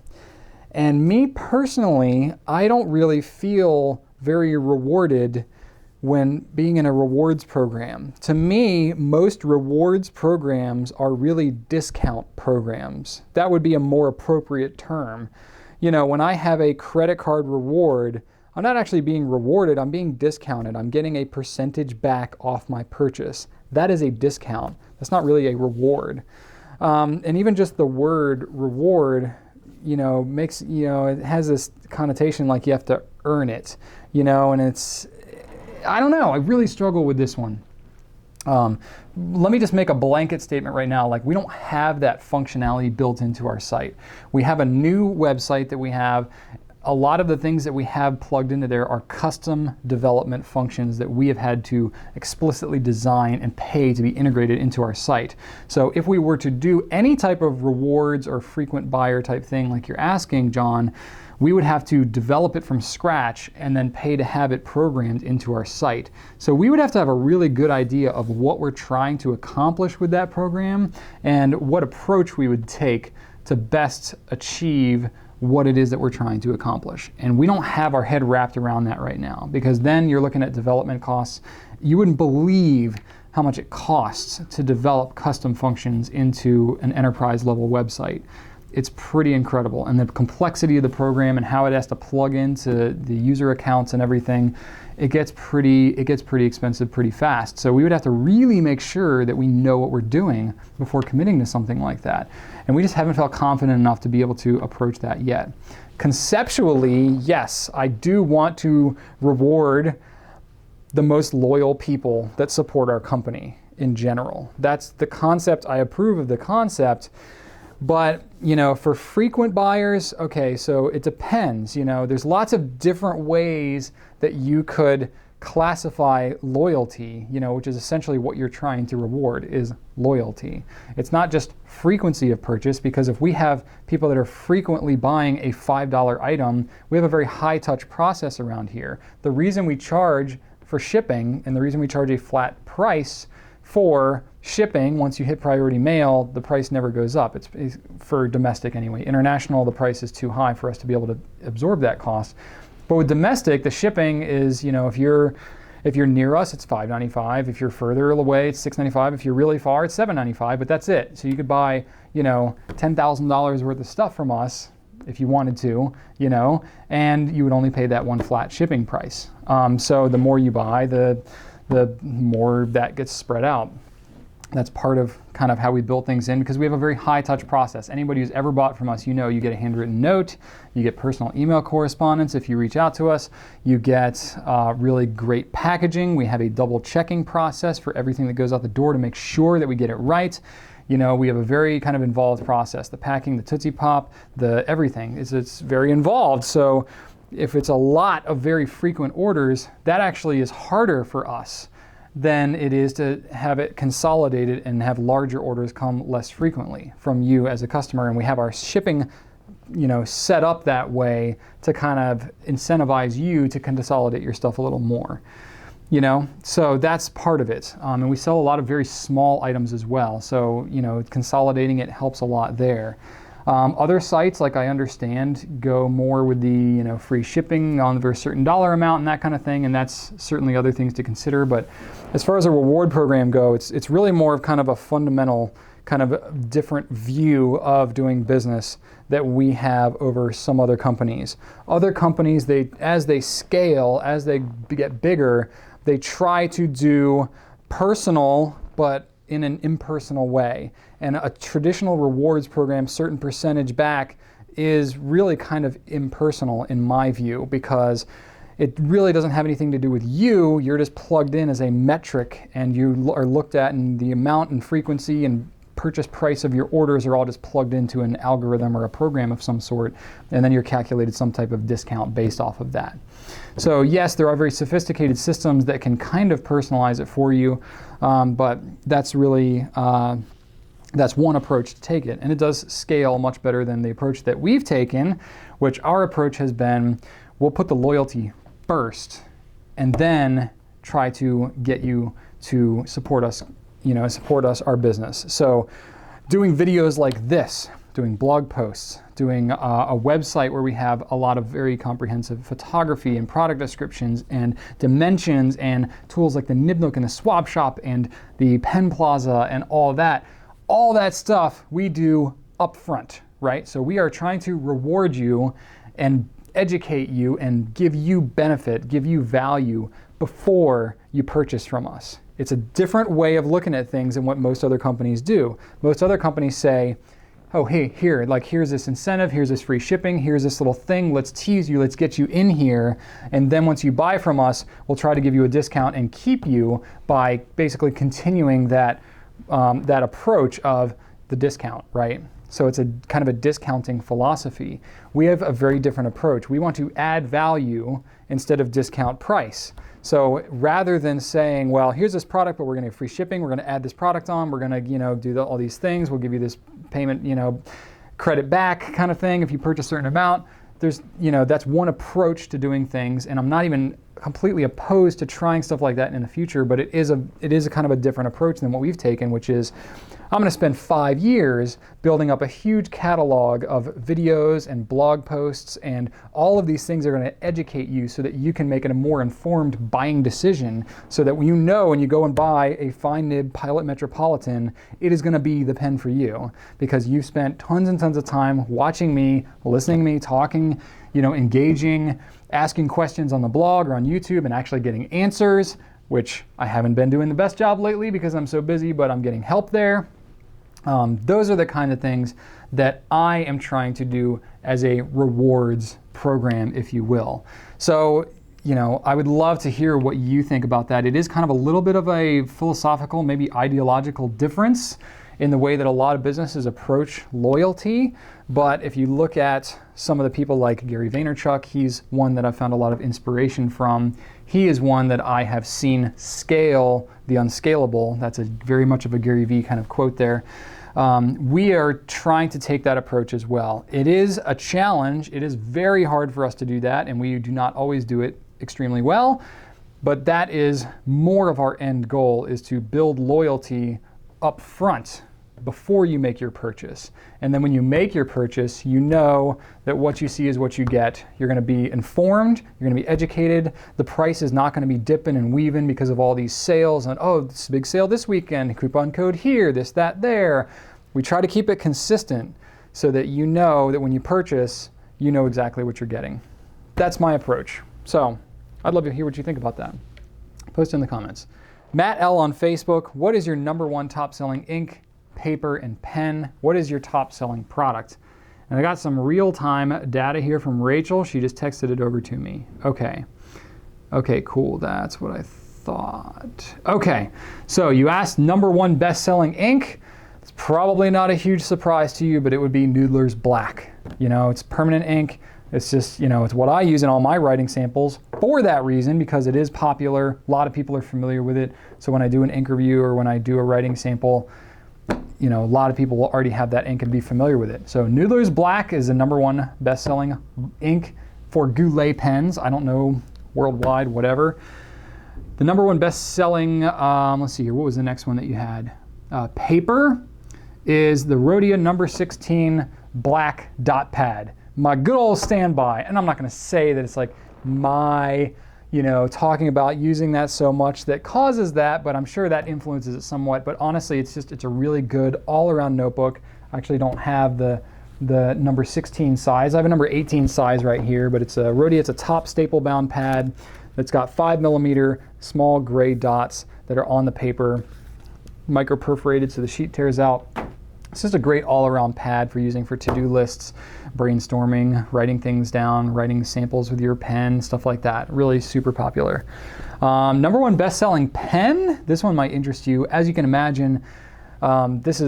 And me personally, I don't really feel very rewarded when being in a rewards program. To me, most rewards programs are really discount programs. That would be a more appropriate term. You know, when I have a credit card reward, I'm not actually being rewarded, I'm being discounted. I'm getting a percentage back off my purchase. That is a discount. That's not really a reward. And even just the word reward, you know, it has this connotation like you have to earn it, you know, and I don't know, I really struggle with this one. Let me just make a blanket statement right now. Like, we don't have that functionality built into our site. We have a new website that we have. A lot of the things that we have plugged into there are custom development functions that we have had to explicitly design and pay to be integrated into our site. So if we were to do any type of rewards or frequent buyer type thing like you're asking, John, we would have to develop it from scratch and then pay to have it programmed into our site. So we would have to have a really good idea of what we're trying to accomplish with that program and what approach we would take to best achieve what it is that we're trying to accomplish. And we don't have our head wrapped around that right now, because then you're looking at development costs. You wouldn't believe how much it costs to develop custom functions into an enterprise level website. It's pretty incredible. And the complexity of the program and how it has to plug into the user accounts and everything, it gets pretty expensive pretty fast. So we would have to really make sure that we know what we're doing before committing to something like that. And we just haven't felt confident enough to be able to approach that yet. Conceptually, yes, I do want to reward the most loyal people that support our company in general. That's the concept. I approve of the concept. But, you know, for frequent buyers, okay, so it depends. You know, there's lots of different ways that you could classify loyalty, you know, which is essentially what you're trying to reward is loyalty. It's not just frequency of purchase, because if we have people that are frequently buying a $5 item, we have a very high touch process around here. The reason we charge for shipping and the reason we charge a flat price for shipping, once you hit priority mail, the price never goes up. It's for domestic anyway. International, the price is too high for us to be able to absorb that cost. But with domestic, the shipping is, you know, if you're near us, it's $5.95. If you're further away, it's $6.95. If you're really far, it's $7.95. But that's it. So you could buy, you know, $10,000 worth of stuff from us if you wanted to, you know, and you would only pay that one flat shipping price. So the more you buy, the more that gets spread out. That's part of kind of how we build things in, because we have a very high touch process. Anybody who's ever bought from us, you know, you get a handwritten note, you get personal email correspondence if you reach out to us, you get really great packaging. We have a double checking process for everything that goes out the door to make sure that we get it right. You know, we have a very kind of involved process. The packing, the Tootsie Pop, the everything, it's very involved. So if it's a lot of very frequent orders, that actually is harder for us than it is to have it consolidated and have larger orders come less frequently from you as a customer. And we have our shipping, you know, set up that way to kind of incentivize you to consolidate your stuff a little more, you know? So that's part of it. And we sell a lot of very small items as well. So, you know, consolidating it helps a lot there. Other sites, like I understand, go more with the, you know, free shipping on a certain dollar amount and that kind of thing, and that's certainly other things to consider. But as far as a reward program go, it's really more of kind of a fundamental kind of different view of doing business that we have over some other companies. Other companies, as they scale, as they get bigger, they try to do personal, but in an impersonal way. And a traditional rewards program, certain percentage back, is really kind of impersonal in my view, because it really doesn't have anything to do with you. You're just plugged in as a metric, and you are looked at, and the amount and frequency and purchase price of your orders are all just plugged into an algorithm or a program of some sort, and then you're calculated some type of discount based off of that. So yes, there are very sophisticated systems that can kind of personalize it for you, but that's really that's one approach to take it, and it does scale much better than the approach that we've taken, which our approach has been, we'll put the loyalty first and then try to get you to support us, you know, support us, our business. So doing videos like this, doing blog posts, doing a website where we have a lot of very comprehensive photography and product descriptions and dimensions and tools like the Nib Nook and the Swap Shop and the Pen Plaza and all that stuff we do up front, right? So we are trying to reward you and educate you and give you benefit, give you value before you purchase from us. It's a different way of looking at things than what most other companies do. Most other companies say, oh, hey, here, like here's this incentive, here's this free shipping, here's this little thing, let's tease you, let's get you in here, and then once you buy from us, we'll try to give you a discount and keep you by basically continuing that, that approach of the discount, right? So it's a kind of a discounting philosophy. We have a very different approach. We want to add value instead of discount price. So rather than saying, well, here's this product, but we're going to have free shipping, we're going to add this product on, we're going to, do all these things, we'll give you this payment, credit back kind of thing if you purchase a certain amount. There's, that's one approach to doing things, and I'm not even completely opposed to trying stuff like that in the future, but it is a kind of a different approach than what we've taken, which is I'm going to spend 5 years building up a huge catalog of videos and blog posts, and all of these things are going to educate you so that you can make a more informed buying decision, so that when you go and buy a fine nib Pilot Metropolitan, it is going to be the pen for you, because you've spent tons and tons of time watching me, listening to me, talking, engaging, asking questions on the blog or on YouTube and actually getting answers, which I haven't been doing the best job lately because I'm so busy, but I'm getting help there. Those are the kind of things that I am trying to do as a rewards program, if you will. So, I would love to hear what you think about that. It is kind of a little bit of a philosophical, maybe ideological difference in the way that a lot of businesses approach loyalty. But if you look at some of the people like Gary Vaynerchuk, he's one that I've found a lot of inspiration from. He is one that I have seen scale the unscalable. That's very much of a Gary V kind of quote there. We are trying to take that approach as well. It is a challenge. It is very hard for us to do that, and we do not always do it extremely well. But that is more of our end goal, is to build loyalty up front before you make your purchase. And then when you make your purchase, you know that what you see is what you get. You're going to be informed, you're going to be educated. The price is not going to be dipping and weaving because of all these sales and, oh, this is a big sale this weekend, coupon code here, this, that, there. We try to keep it consistent so that you know that when you purchase, you know exactly what you're getting. That's my approach. So I'd love to hear what you think about that. Post in the comments. Matt L on Facebook, what is your #1 top selling ink, paper, and pen? What is your top selling product? And I got some real-time data here from Rachel. She just texted it over to me. Okay, cool, that's what I thought. Okay, so you asked #1 best-selling ink. It's probably not a huge surprise to you, but it would be Noodler's Black. It's permanent ink. It's just, it's what I use in all my writing samples for that reason, because it is popular. A lot of people are familiar with it. So when I do an ink review or when I do a writing sample, a lot of people will already have that ink and be familiar with it. So Noodler's Black is the #1 best-selling ink for Goulet pens. I don't know, worldwide, whatever. The #1 best-selling, let's see here, what was the next one that you had? Paper is the Rhodia #16 Black Dot Pad. My good old standby. And I'm not going to say that it's like my, talking about using that so much that causes that, but I'm sure that influences it somewhat. But honestly, it's a really good all-around notebook. I actually don't have the #16 size. I have a #18 size right here, but it's a Rhodia. It's a top staple-bound pad that's got 5mm small gray dots that are on the paper, micro-perforated so the sheet tears out. It's just a great all-around pad for using for to-do lists, brainstorming, writing things down, writing samples with your pen, stuff like that. Really super popular. #1 best-selling pen. This one might interest you. As you can imagine, there's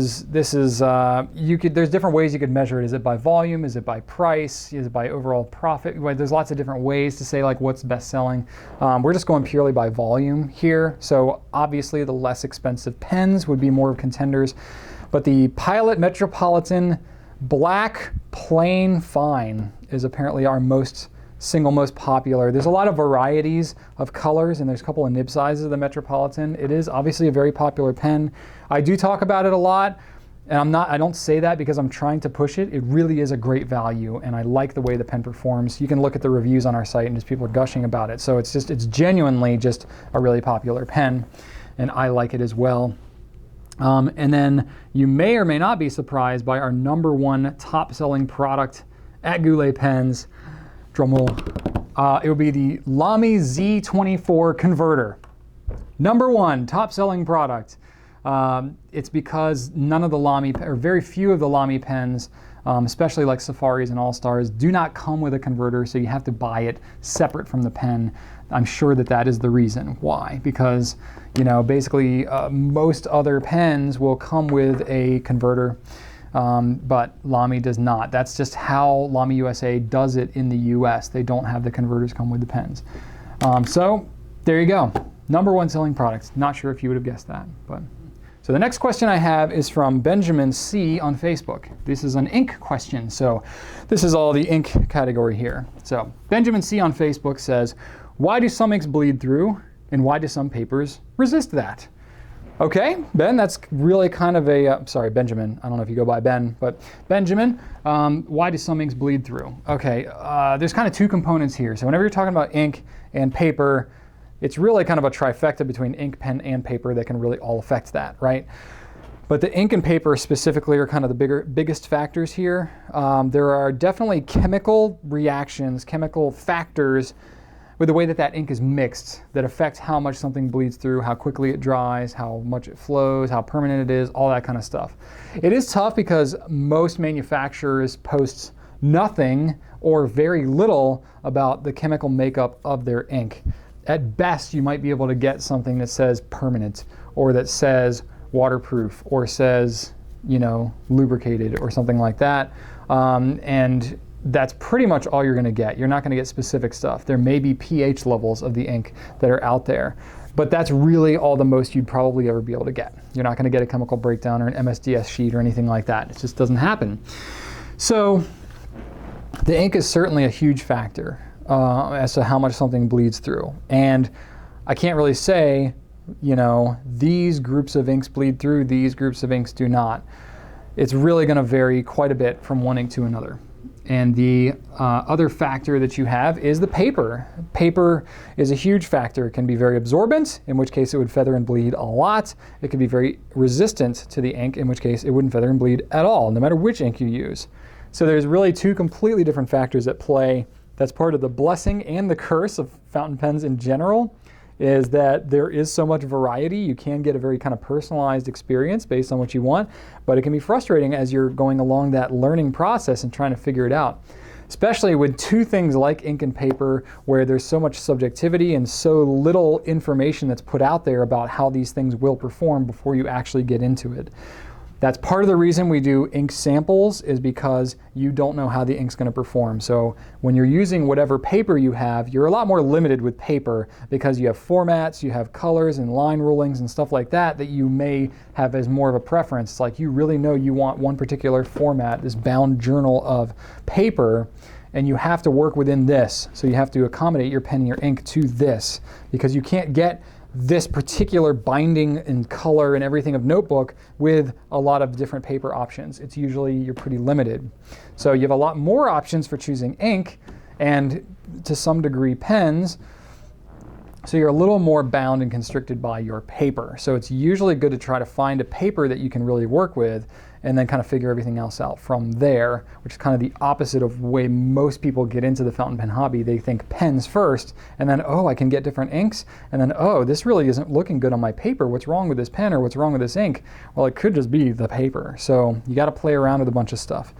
different ways you could measure it. Is it by volume? Is it by price? Is it by overall profit? Well, there's lots of different ways to say like what's best-selling. We're just going purely by volume here. So obviously the less expensive pens would be more of contenders. But the Pilot Metropolitan Black Plain Fine is apparently our single most popular. There's a lot of varieties of colors, and there's a couple of nib sizes of the Metropolitan. It is obviously a very popular pen. I do talk about it a lot, and I don't say that because I'm trying to push it. It really is a great value, and I like the way the pen performs. You can look at the reviews on our site, and just people are gushing about it. So it's genuinely just a really popular pen, and I like it as well. And then you may or may not be surprised by our #1 top-selling product at Goulet Pens. Drumroll. It would be the Lamy Z24 converter. #1 top-selling product. It's because none of the Lamy, or very few of the Lamy pens, especially like Safaris and All-Stars, do not come with a converter, so you have to buy it separate from the pen. I'm sure that that is the reason why, because basically most other pens will come with a converter, but Lamy does not. That's just how Lamy USA does it in the US. They don't have the converters come with the pens. So there you go. #1 selling product. Not sure if you would have guessed that, but. So the next question I have is from Benjamin C on Facebook. This is an ink question, so this is all the ink category here. So Benjamin C on Facebook says, why do some inks bleed through and why do some papers resist that? Okay, Ben, that's really kind of a, sorry, Benjamin, I don't know if you go by Ben, but Benjamin, why do some inks bleed through? Okay, there's kind of two components here. So whenever you're talking about ink and paper, it's really kind of a trifecta between ink, pen, and paper that can really all affect that, right? But the ink and paper specifically are kind of the biggest factors here. There are definitely chemical reactions, chemical factors with the way that that ink is mixed that affect how much something bleeds through, how quickly it dries, how much it flows, how permanent it is, all that kind of stuff. It is tough because most manufacturers post nothing or very little about the chemical makeup of their ink. At best, you might be able to get something that says permanent, or that says waterproof, or says, lubricated, or something like that. And that's pretty much all you're going to get. You're not going to get specific stuff. There may be pH levels of the ink that are out there, but that's really all the most you'd probably ever be able to get. You're not going to get a chemical breakdown or an MSDS sheet or anything like that. It just doesn't happen. So the ink is certainly a huge factor as to how much something bleeds through. And I can't really say, these groups of inks bleed through, these groups of inks do not. It's really going to vary quite a bit from one ink to another. And the other factor that you have is the paper. Paper is a huge factor. It can be very absorbent, in which case it would feather and bleed a lot. It can be very resistant to the ink, in which case it wouldn't feather and bleed at all, no matter which ink you use. So there's really two completely different factors at play. That's part of the blessing and the curse of fountain pens in general, is that there is so much variety. You can get a very kind of personalized experience based on what you want, but it can be frustrating as you're going along that learning process and trying to figure it out. Especially with two things like ink and paper, where there's so much subjectivity and so little information that's put out there about how these things will perform before you actually get into it. That's part of the reason we do ink samples, is because you don't know how the ink's going to perform. So when you're using whatever paper you have, you're a lot more limited with paper because you have formats, you have colors and line rulings and stuff like that that you may have as more of a preference. It's like you really know you want one particular format, this bound journal of paper, and you have to work within this. So you have to accommodate your pen and your ink to this, because you can't get this particular binding and color and everything of notebook with a lot of different paper options. It's usually, you're pretty limited. So you have a lot more options for choosing ink and to some degree pens. So you're a little more bound and constricted by your paper. So it's usually good to try to find a paper that you can really work with and then kind of figure everything else out from there, which is kind of the opposite of the way most people get into the fountain pen hobby. They think pens first, and then, oh, I can get different inks, and then, oh, this really isn't looking good on my paper. What's wrong with this pen, or what's wrong with this ink? Well, it could just be the paper. So you got to play around with a bunch of stuff.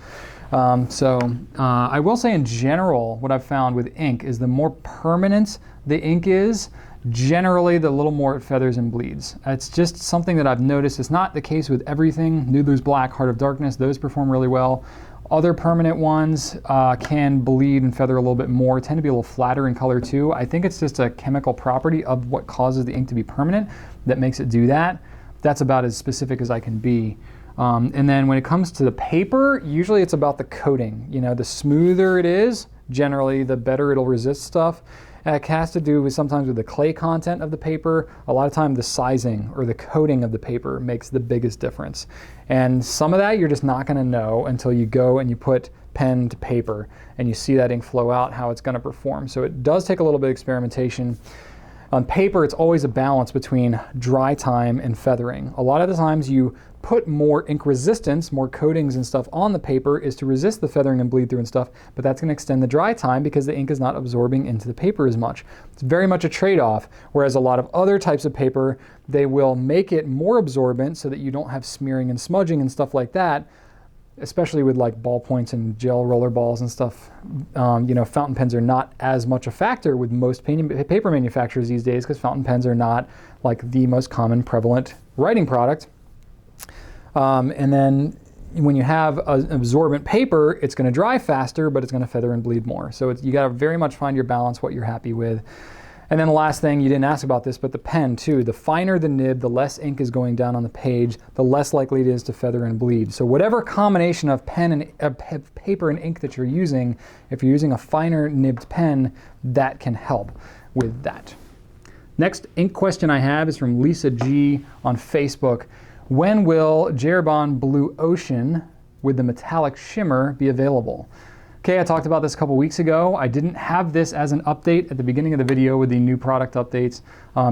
I will say in general, what I've found with ink is the more permanent the ink is, generally the little more it feathers and bleeds. It's just something that I've noticed. It's not the case with everything. Noodler's Black, Heart of Darkness, those perform really well. Other permanent ones can bleed and feather a little bit more, tend to be a little flatter in color too. I think it's just a chemical property of what causes the ink to be permanent that makes it do that. That's about as specific as I can be. And then when it comes to the paper, usually it's about the coating. You know, the smoother it is, generally the better it'll resist stuff. It has to do with sometimes with the clay content of the paper. A lot of time the sizing or the coating of the paper makes the biggest difference. And some of that you're just not going to know until you go and you put pen to paper and you see that ink flow out, how it's going to perform. So it does take a little bit of experimentation. On paper, it's always a balance between dry time and feathering. A lot of the times you put more ink resistance, more coatings and stuff on the paper is to resist the feathering and bleed through and stuff, but that's going to extend the dry time because the ink is not absorbing into the paper as much. It's very much a trade-off, whereas a lot of other types of paper, they will make it more absorbent so that you don't have smearing and smudging and stuff like that, especially with like ballpoints and gel roller balls and stuff. You know, fountain pens are not as much a factor with most paper manufacturers these days because fountain pens are not like the most common prevalent writing product. And then when you have an absorbent paper, it's going to dry faster, but it's going to feather and bleed more. So you got to very much find your balance, what you're happy with. And then the last thing, you didn't ask about this, but the pen too. The finer the nib, the less ink is going down on the page, the less likely it is to feather and bleed. So whatever combination of pen and paper and ink that you're using, if you're using a finer nibbed pen, that can help with that. Next ink question I have is from Lisa G on Facebook. When will Jerbon Blue Ocean with the metallic shimmer be available? Okay, I talked about this a couple weeks ago. I didn't have this as an update at the beginning of the video with the new product updates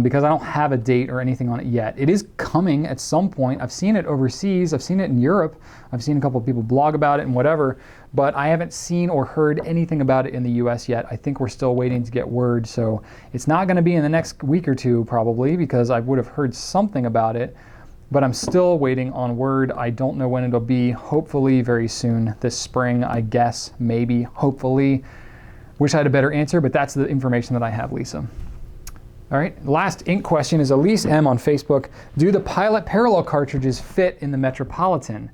because I don't have a date or anything on it yet. It is coming at some point. I've seen it overseas. I've seen it in Europe. I've seen a couple of people blog about it and whatever, but I haven't seen or heard anything about it in the US yet. I think we're still waiting to get word, so it's not going to be in the next week or two probably because I would have heard something about it. But I'm still waiting on word. I don't know when it'll be. Hopefully very soon this spring, I guess, maybe, hopefully. Wish I had a better answer, but that's the information that I have, Lisa. All right, last ink question is Elise M on Facebook. Do the Pilot Parallel cartridges fit in the Metropolitan?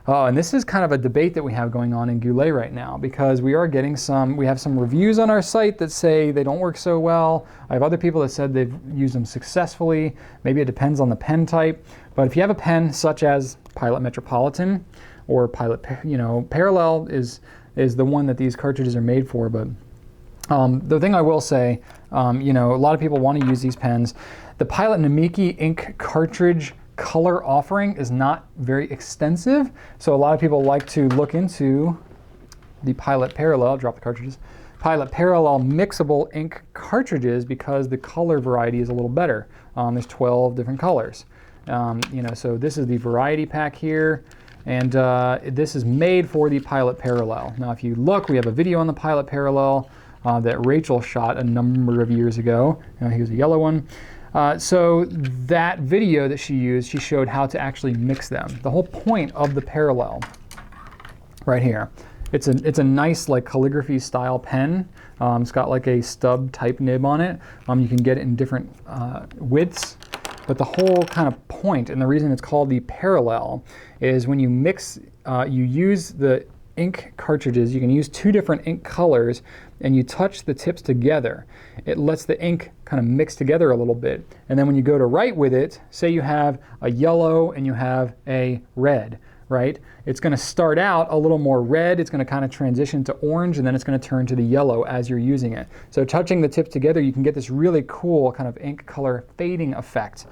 Oh, and this is kind of a debate that we have going on in Goulet right now because we are getting we have some reviews on our site that say they don't work so well. I have other people that said they've used them successfully. Maybe it depends on the pen type. But if you have a pen such as Pilot Metropolitan or Pilot, Parallel is the one that these cartridges are made for. But the thing I will say, a lot of people want to use these pens. The Pilot Namiki ink cartridge color offering is not very extensive, so a lot of people like to look into the Pilot Parallel, drop the cartridges, Pilot Parallel mixable ink cartridges because the color variety is a little better. There's 12 different colors. So this is the variety pack here, and this is made for the Pilot Parallel. Now if you look, we have a video on the Pilot Parallel that Rachel shot a number of years ago. Here's a yellow one. So that video that she used, she showed how to actually mix them. The whole point of the Parallel, right here, it's a nice like calligraphy style pen. It's got like a stub type nib on it. You can get it in different widths. But the whole kind of point, and the reason it's called the Parallel, is when you mix, you use the ink cartridges, you can use two different ink colors, and you touch the tips together. It lets the ink kind of mix together a little bit. And then when you go to write with it, say you have a yellow and you have a red, right? It's going to start out a little more red, it's going to kind of transition to orange, and then it's going to turn to the yellow as you're using it. So touching the tips together, you can get this really cool kind of ink color fading effect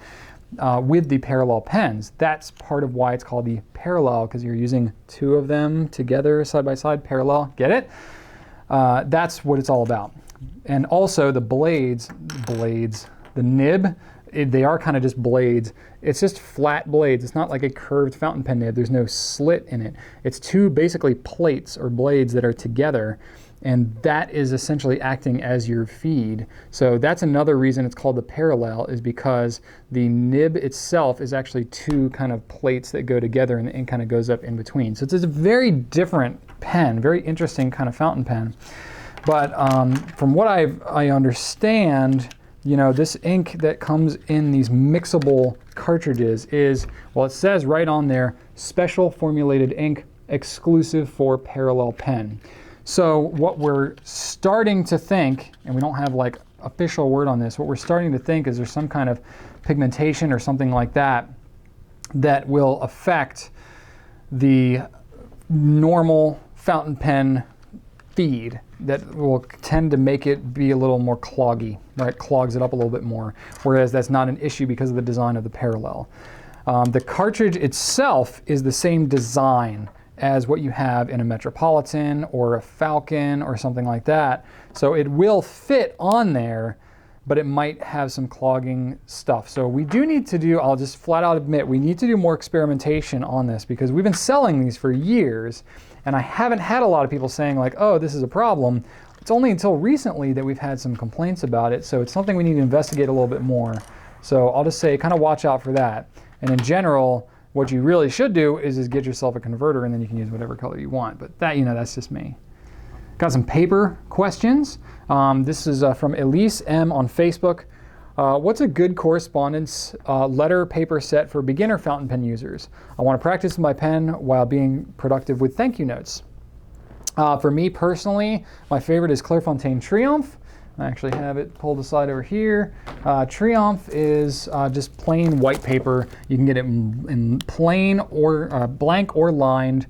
with the Parallel pens. That's part of why it's called the Parallel, because you're using two of them together side by side, parallel, get it? That's what it's all about. And also the blades, the nib, they are kind of just blades. It's just flat blades. It's not like a curved fountain pen nib. There's no slit in it. It's two basically plates or blades that are together, and that is essentially acting as your feed. So that's another reason it's called the Parallel, is because the nib itself is actually two kind of plates that go together and the ink kind of goes up in between. So it's a very different pen, very interesting kind of fountain pen. But from what I understand, this ink that comes in these mixable cartridges is, well, it says right on there, special formulated ink exclusive for Parallel pen. So what we're starting to think, and we don't have like official word on this, what we're starting to think is there's some kind of pigmentation or something like that that will affect the normal fountain pen feed, that will tend to make it be a little more cloggy, right? Clogs it up a little bit more, whereas that's not an issue because of the design of the Parallel. The cartridge itself is the same design as what you have in a Metropolitan or a Falcon or something like that. So it will fit on there, but it might have some clogging stuff. So we do need to do, I'll just flat out admit, we need to do more experimentation on this because we've been selling these for years and I haven't had a lot of people saying like, oh, this is a problem. It's only until recently that we've had some complaints about it, so it's something we need to investigate a little bit more. So I'll just say kind of watch out for that. And in general, what you really should do is get yourself a converter and then you can use whatever color you want. But that, that's just me. Got some paper questions. This is from Elise M on Facebook. What's a good correspondence letter paper set for beginner fountain pen users? I want to practice with my pen while being productive with thank you notes. For me personally, my favorite is Clairefontaine Triomphe. I actually have it pulled aside over here. Triomphe is just plain white paper. You can get it in plain or blank or lined.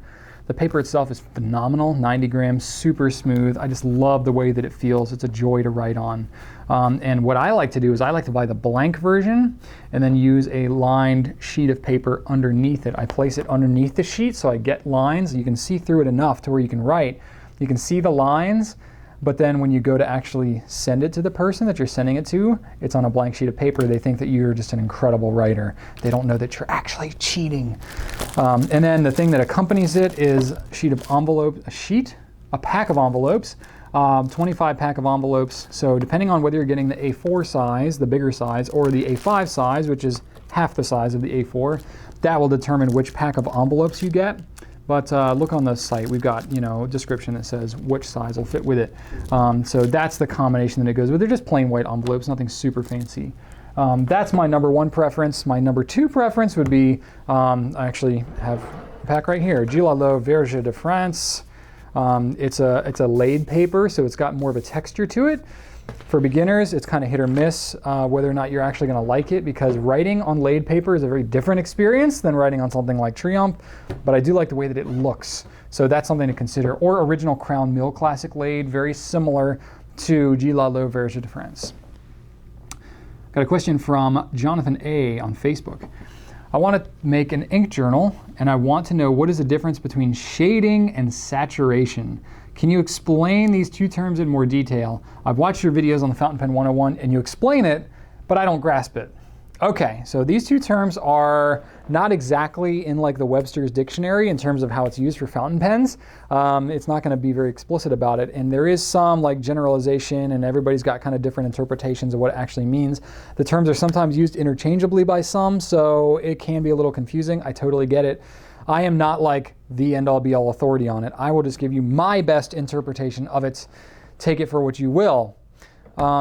The paper itself is phenomenal, 90 grams, super smooth. I just love the way that it feels. It's a joy to write on. And what I like to do is I like to buy the blank version and then use a lined sheet of paper underneath it. I place it underneath the sheet so I get lines. You can see through it enough to where you can write. You can see the lines, but then when you go to actually send it to the person that you're sending it to, it's on a blank sheet of paper. They think that you're just an incredible writer. They don't know that you're actually cheating. And then the thing that accompanies it is a sheet of envelope, a pack of envelopes, 25 pack of envelopes. So depending on whether you're getting the A4 size, the bigger size, or the A5 size, which is half the size of the A4, that will determine which pack of envelopes you get. But look on the site, we've got a description that says which size will fit with it. So that's the combination that it goes with. They're just plain white envelopes, nothing super fancy. That's my number one preference. My number two preference would be, I actually have a pack right here, Goulet Verge de France. It's a laid paper, so it's got more of a texture to it. For beginners, it's kind of hit or miss whether or not you're actually going to like it, because writing on laid paper is a very different experience than writing on something like Triomphe, but I do like the way that it looks. So that's something to consider. Or original Crown Mill Classic laid, very similar to Goulet Verge de France. Got a question from Jonathan A. on Facebook. I want to make an ink journal, and I want to know what is the difference between shading and saturation. Can you explain these two terms in more detail? I've watched your videos on the Fountain Pen 101 and you explain it, but I don't grasp it. Okay, so these two terms are not exactly in like the Webster's dictionary in terms of how it's used for fountain pens. It's not going to be very explicit about it, and there is some like generalization, and everybody's got kind of different interpretations of what it actually means. The terms are sometimes used interchangeably by some, so it can be a little confusing. I totally get it. I am not like the end-all be-all authority on it. I will just give you my best interpretation of it. Take it for what you will.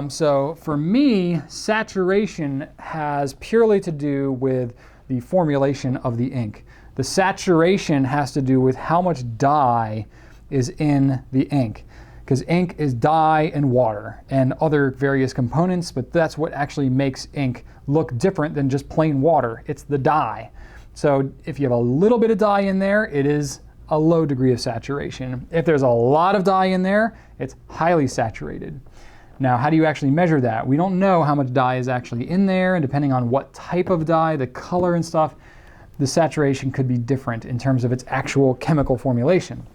So for me, saturation has purely to do with the formulation of the ink. The saturation has to do with how much dye is in the ink, because ink is dye and water and other various components, but that's what actually makes ink look different than just plain water. It's the dye. So if you have a little bit of dye in there, it is a low degree of saturation. If there's a lot of dye in there, it's highly saturated. Now, how do you actually measure that? We don't know how much dye is actually in there, and depending on what type of dye, the color and stuff, the saturation could be different in terms of its actual chemical formulation.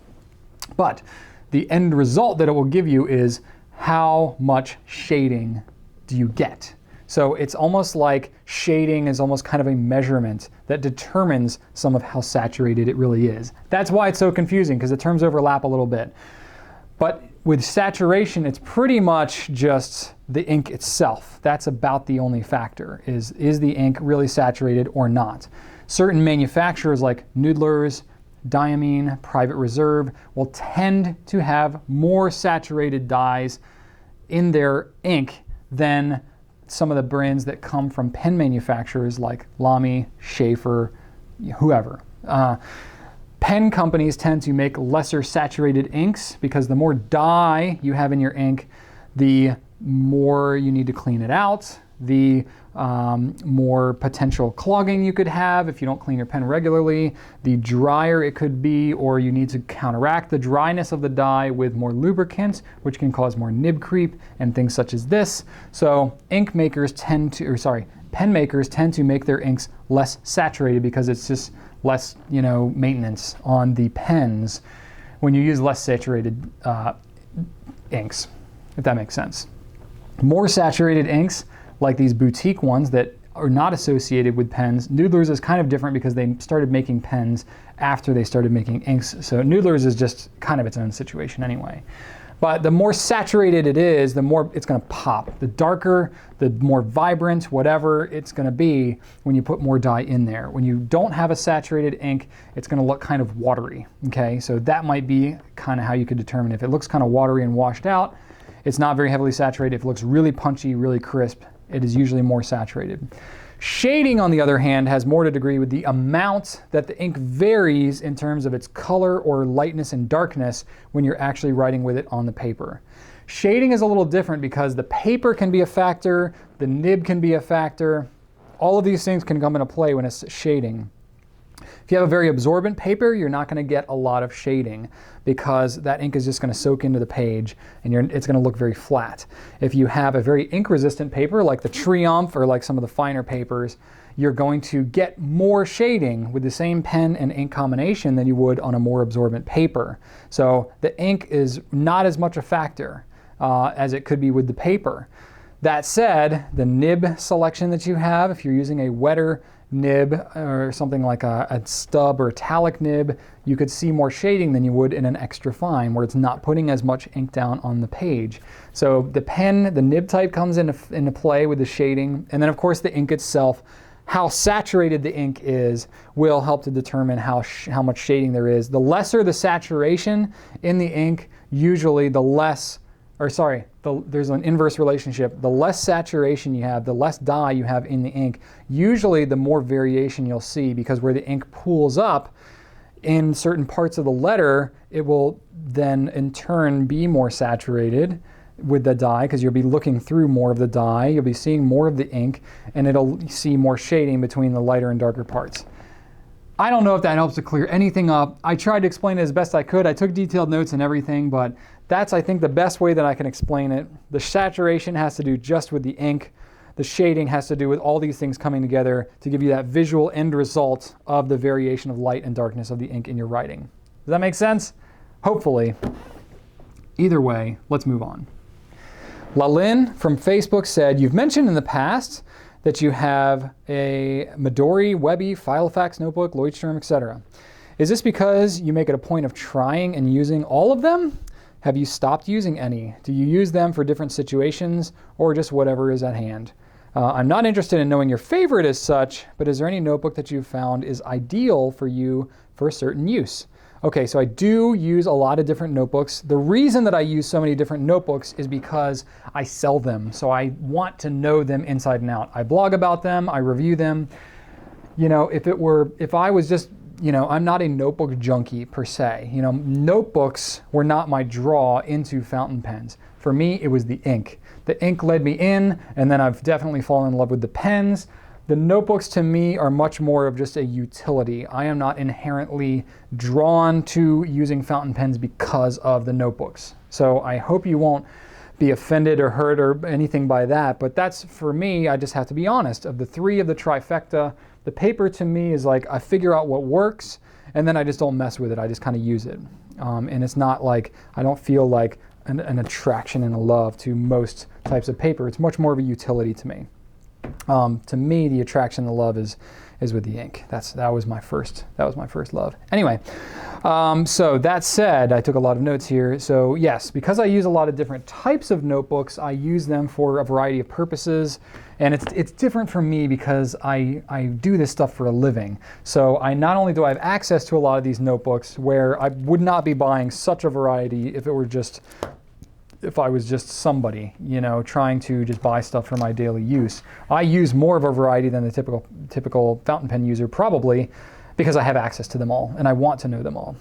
But the end result that it will give you is how much shading do you get. So it's almost like shading is almost kind of a measurement that determines some of how saturated it really is. That's why it's so confusing, because the terms overlap a little bit. But with saturation, it's pretty much just the ink itself. That's about the only factor, is the ink really saturated or not. Certain manufacturers like Noodler's, Diamine, Private Reserve will tend to have more saturated dyes in their ink than some of the brands that come from pen manufacturers like Lamy, Schaefer, whoever. Pen companies tend to make lesser saturated inks because the more dye you have in your ink, the more you need to clean it out, the more potential clogging you could have if you don't clean your pen regularly, the drier it could be, or you need to counteract the dryness of the dye with more lubricant, which can cause more nib creep and things such as this. So pen makers tend to make their inks less saturated because it's just less, maintenance on the pens when you use less saturated inks, if that makes sense. More saturated inks, like these boutique ones that are not associated with pens. Noodler's is kind of different because they started making pens after they started making inks. So Noodler's is just kind of its own situation anyway. But the more saturated it is, the more it's going to pop. The darker, the more vibrant, whatever it's going to be when you put more dye in there. When you don't have a saturated ink, it's going to look kind of watery. Okay, so that might be kind of how you could determine if it looks kind of watery and washed out. It's not very heavily saturated. If it looks really punchy, really crisp, it is usually more saturated. Shading, on the other hand, has more to degree with the amount that the ink varies in terms of its color or lightness and darkness when you're actually writing with it on the paper. Shading is a little different because the paper can be a factor, the nib can be a factor. All of these things can come into play when it's shading. If you have a very absorbent paper, you're not going to get a lot of shading because that ink is just going to soak into the page and it's going to look very flat. If you have a very ink-resistant paper like the Triumph or like some of the finer papers, you're going to get more shading with the same pen and ink combination than you would on a more absorbent paper. So the ink is not as much a factor as it could be with the paper. That said, the nib selection that you have, if you're using a wetter nib or something like a stub or italic nib, you could see more shading than you would in an extra fine where it's not putting as much ink down on the page. So the pen, the nib type comes into play with the shading, and then of course the ink itself. How saturated the ink is will help to determine how much shading there is. The lesser the saturation in the ink, usually the less, there's an inverse relationship. The less saturation you have, the less dye you have in the ink, usually the more variation you'll see, because where the ink pools up in certain parts of the letter, it will then in turn be more saturated with the dye because you'll be looking through more of the dye, you'll be seeing more of the ink, and it'll see more shading between the lighter and darker parts. I don't know if that helps to clear anything up. I tried to explain it as best I could. I took detailed notes and everything, but that's, I think, the best way that I can explain it. The saturation has to do just with the ink. The shading has to do with all these things coming together to give you that visual end result of the variation of light and darkness of the ink in your writing. Does that make sense? Hopefully. Either way, let's move on. Lalin from Facebook said, you've mentioned in the past that you have a Midori, Webby, Filofax notebook, Lloydstrom, etc. Is this because you make it a point of trying and using all of them? Have you stopped using any? Do you use them for different situations or just whatever is at hand? I'm not interested in knowing your favorite as such, but is there any notebook that you've found is ideal for you for a certain use? Okay, so I do use a lot of different notebooks. The reason that I use so many different notebooks is because I sell them, so I want to know them inside and out. I blog about them, I review them. You know, if I was just, you know, I'm not a notebook junkie per se. You know, notebooks were not my draw into fountain pens. For me, it was the ink. The ink led me in, and then I've definitely fallen in love with the pens. The notebooks to me are much more of just a utility. I am not inherently drawn to using fountain pens because of the notebooks. So I hope you won't be offended or hurt or anything by that, but that's, for me, I just have to be honest. Of the three of the trifecta, the paper to me is like I figure out what works and then I just don't mess with it. I just kind of use it. And it's not like, I don't feel like an attraction and a love to most types of paper. It's much more of a utility to me. To me, the attraction, the love is with the ink. That was my first love. Anyway, so that said, I took a lot of notes here. So yes, because I use a lot of different types of notebooks, I use them for a variety of purposes, and it's different for me because I do this stuff for a living. So I not only do I have access to a lot of these notebooks where I would not be buying such a variety if I was just somebody, you know, trying to just buy stuff for my daily use. I use more of a variety than the typical fountain pen user, probably because I have access to them all and I want to know them all.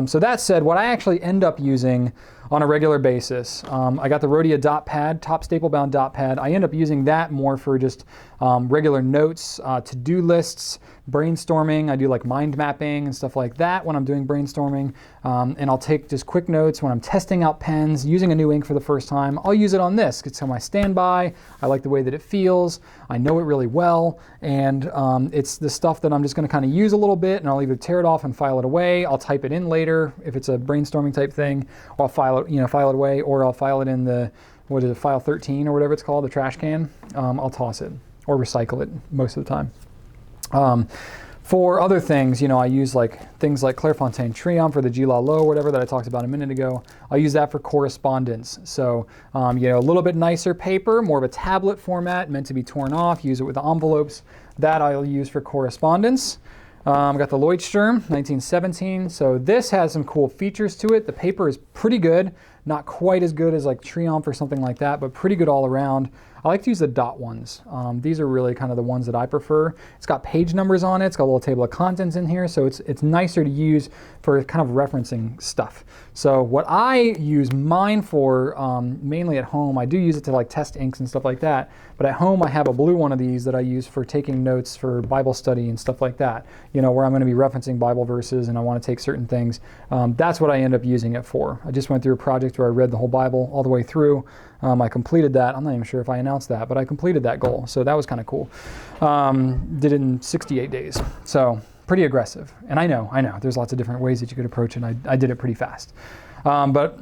So that said, what I actually end up using on a regular basis, I got the Rhodia dot pad, top staple bound dot pad. I end up using that more for just regular notes, to-do lists, brainstorming. I do like mind mapping and stuff like that when I'm doing brainstorming. And I'll take just quick notes when I'm testing out pens, using a new ink for the first time. I'll use it on this. It's on my standby. I like the way that it feels. I know it really well. And it's the stuff that I'm just going to kind of use a little bit, and I'll either tear it off and file it away. I'll type it in later if it's a brainstorming type thing, or I'll file it file it away, or I'll file it in the, what is it, file 13 or whatever it's called, the trash can. I'll toss it or recycle it most of the time. For other things, I use things like Clairefontaine Triumph or the Goulet or whatever that I talked about a minute ago. I'll use that for correspondence. So, a little bit nicer paper, more of a tablet format, meant to be torn off, use it with the envelopes. That I'll use for correspondence. I've got the Leuchtturm 1917. So this has some cool features to it. The paper is pretty good, not quite as good as like Triumph or something like that, but pretty good all around. I like to use the dot ones. These are really kind of the ones that I prefer. It's got page numbers on it. It's got a little table of contents in here, so it's nicer to use for kind of referencing stuff. So what I use mine for, mainly at home, I do use it to like test inks and stuff like that, but at home I have a blue one of these that I use for taking notes for Bible study and stuff like that, where I'm going to be referencing Bible verses and I want to take certain things. That's what I end up using it for. I just went through a project where I read the whole Bible all the way through. I completed that. I'm not even sure if I announced that, but I completed that goal. So that was kind of cool. Did it in 68 days. So pretty aggressive. And I know, there's lots of different ways that you could approach it. I did it pretty fast. But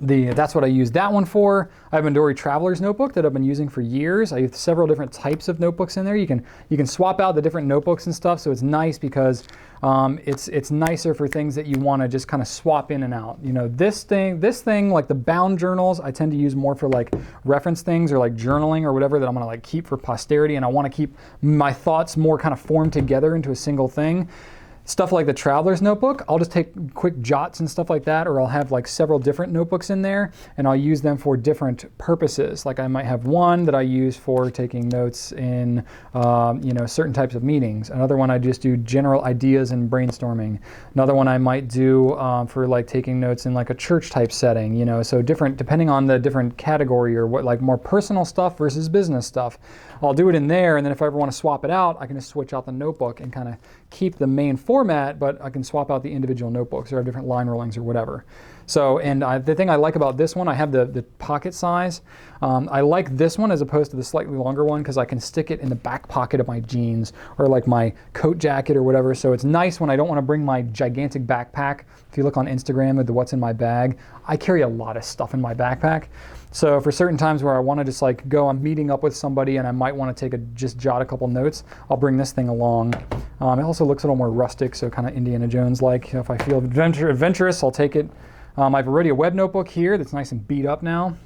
that's what I use that one for. I have a Midori Traveler's notebook that I've been using for years. I have several different types of notebooks in there. You can swap out the different notebooks and stuff, so it's nice because it's nicer for things that you want to just kind of swap in and out. This thing like the bound journals, I tend to use more for like reference things or like journaling or whatever that I'm going to like keep for posterity, and I want to keep my thoughts more kind of formed together into a single thing. Stuff like the Traveler's Notebook, I'll just take quick jots and stuff like that, or I'll have like several different notebooks in there, and I'll use them for different purposes. Like I might have one that I use for taking notes in, certain types of meetings. Another one I just do general ideas and brainstorming. Another one I might do for like taking notes in like a church type setting, so different, depending on the different category or what, like more personal stuff versus business stuff. I'll do it in there, and then if I ever want to swap it out, I can just switch out the notebook and kind of keep the main format, but I can swap out the individual notebooks or have different line rollings or whatever. So, and the thing I like about this one, I have the pocket size. I like this one as opposed to the slightly longer one because I can stick it in the back pocket of my jeans or like my coat jacket or whatever. So it's nice when I don't want to bring my gigantic backpack. If you look on Instagram with the what's in my bag, I carry a lot of stuff in my backpack. So for certain times where I want to just like go, I'm meeting up with somebody and I might want to just jot a couple notes, I'll bring this thing along. It also looks a little more rustic, so kind of Indiana Jones-like. If I feel adventurous, I'll take it. I have already a web notebook here that's nice and beat up now.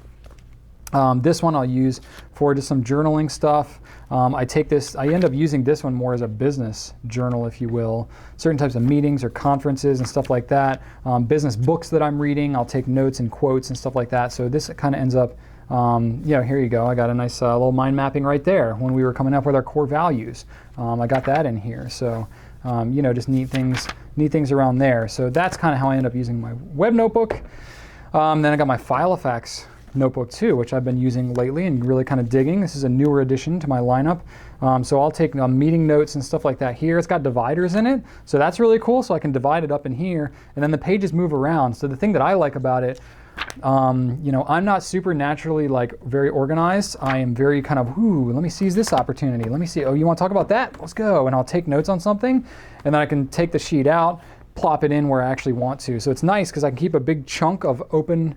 This one I'll use for just some journaling stuff. I end up using this one more as a business journal, if you will. Certain types of meetings or conferences and stuff like that. Business books that I'm reading, I'll take notes and quotes and stuff like that. So this kind of ends up, here you go. I got a nice little mind mapping right there when we were coming up with our core values. I got that in here. So, just neat things around there. So that's kind of how I end up using my web notebook. Then I got my Filofax notebook too, which I've been using lately and really kind of digging. This is a newer addition to my lineup. So I'll take meeting notes and stuff like that here. It's got dividers in it, so that's really cool. So I can divide it up in here, and then the pages move around. So the thing that I like about it, I'm not super naturally like very organized. I am very kind of, let me seize this opportunity. Let me see, you want to talk about that? Let's go. And I'll take notes on something, and then I can take the sheet out, plop it in where I actually want to. So it's nice because I can keep a big chunk of open,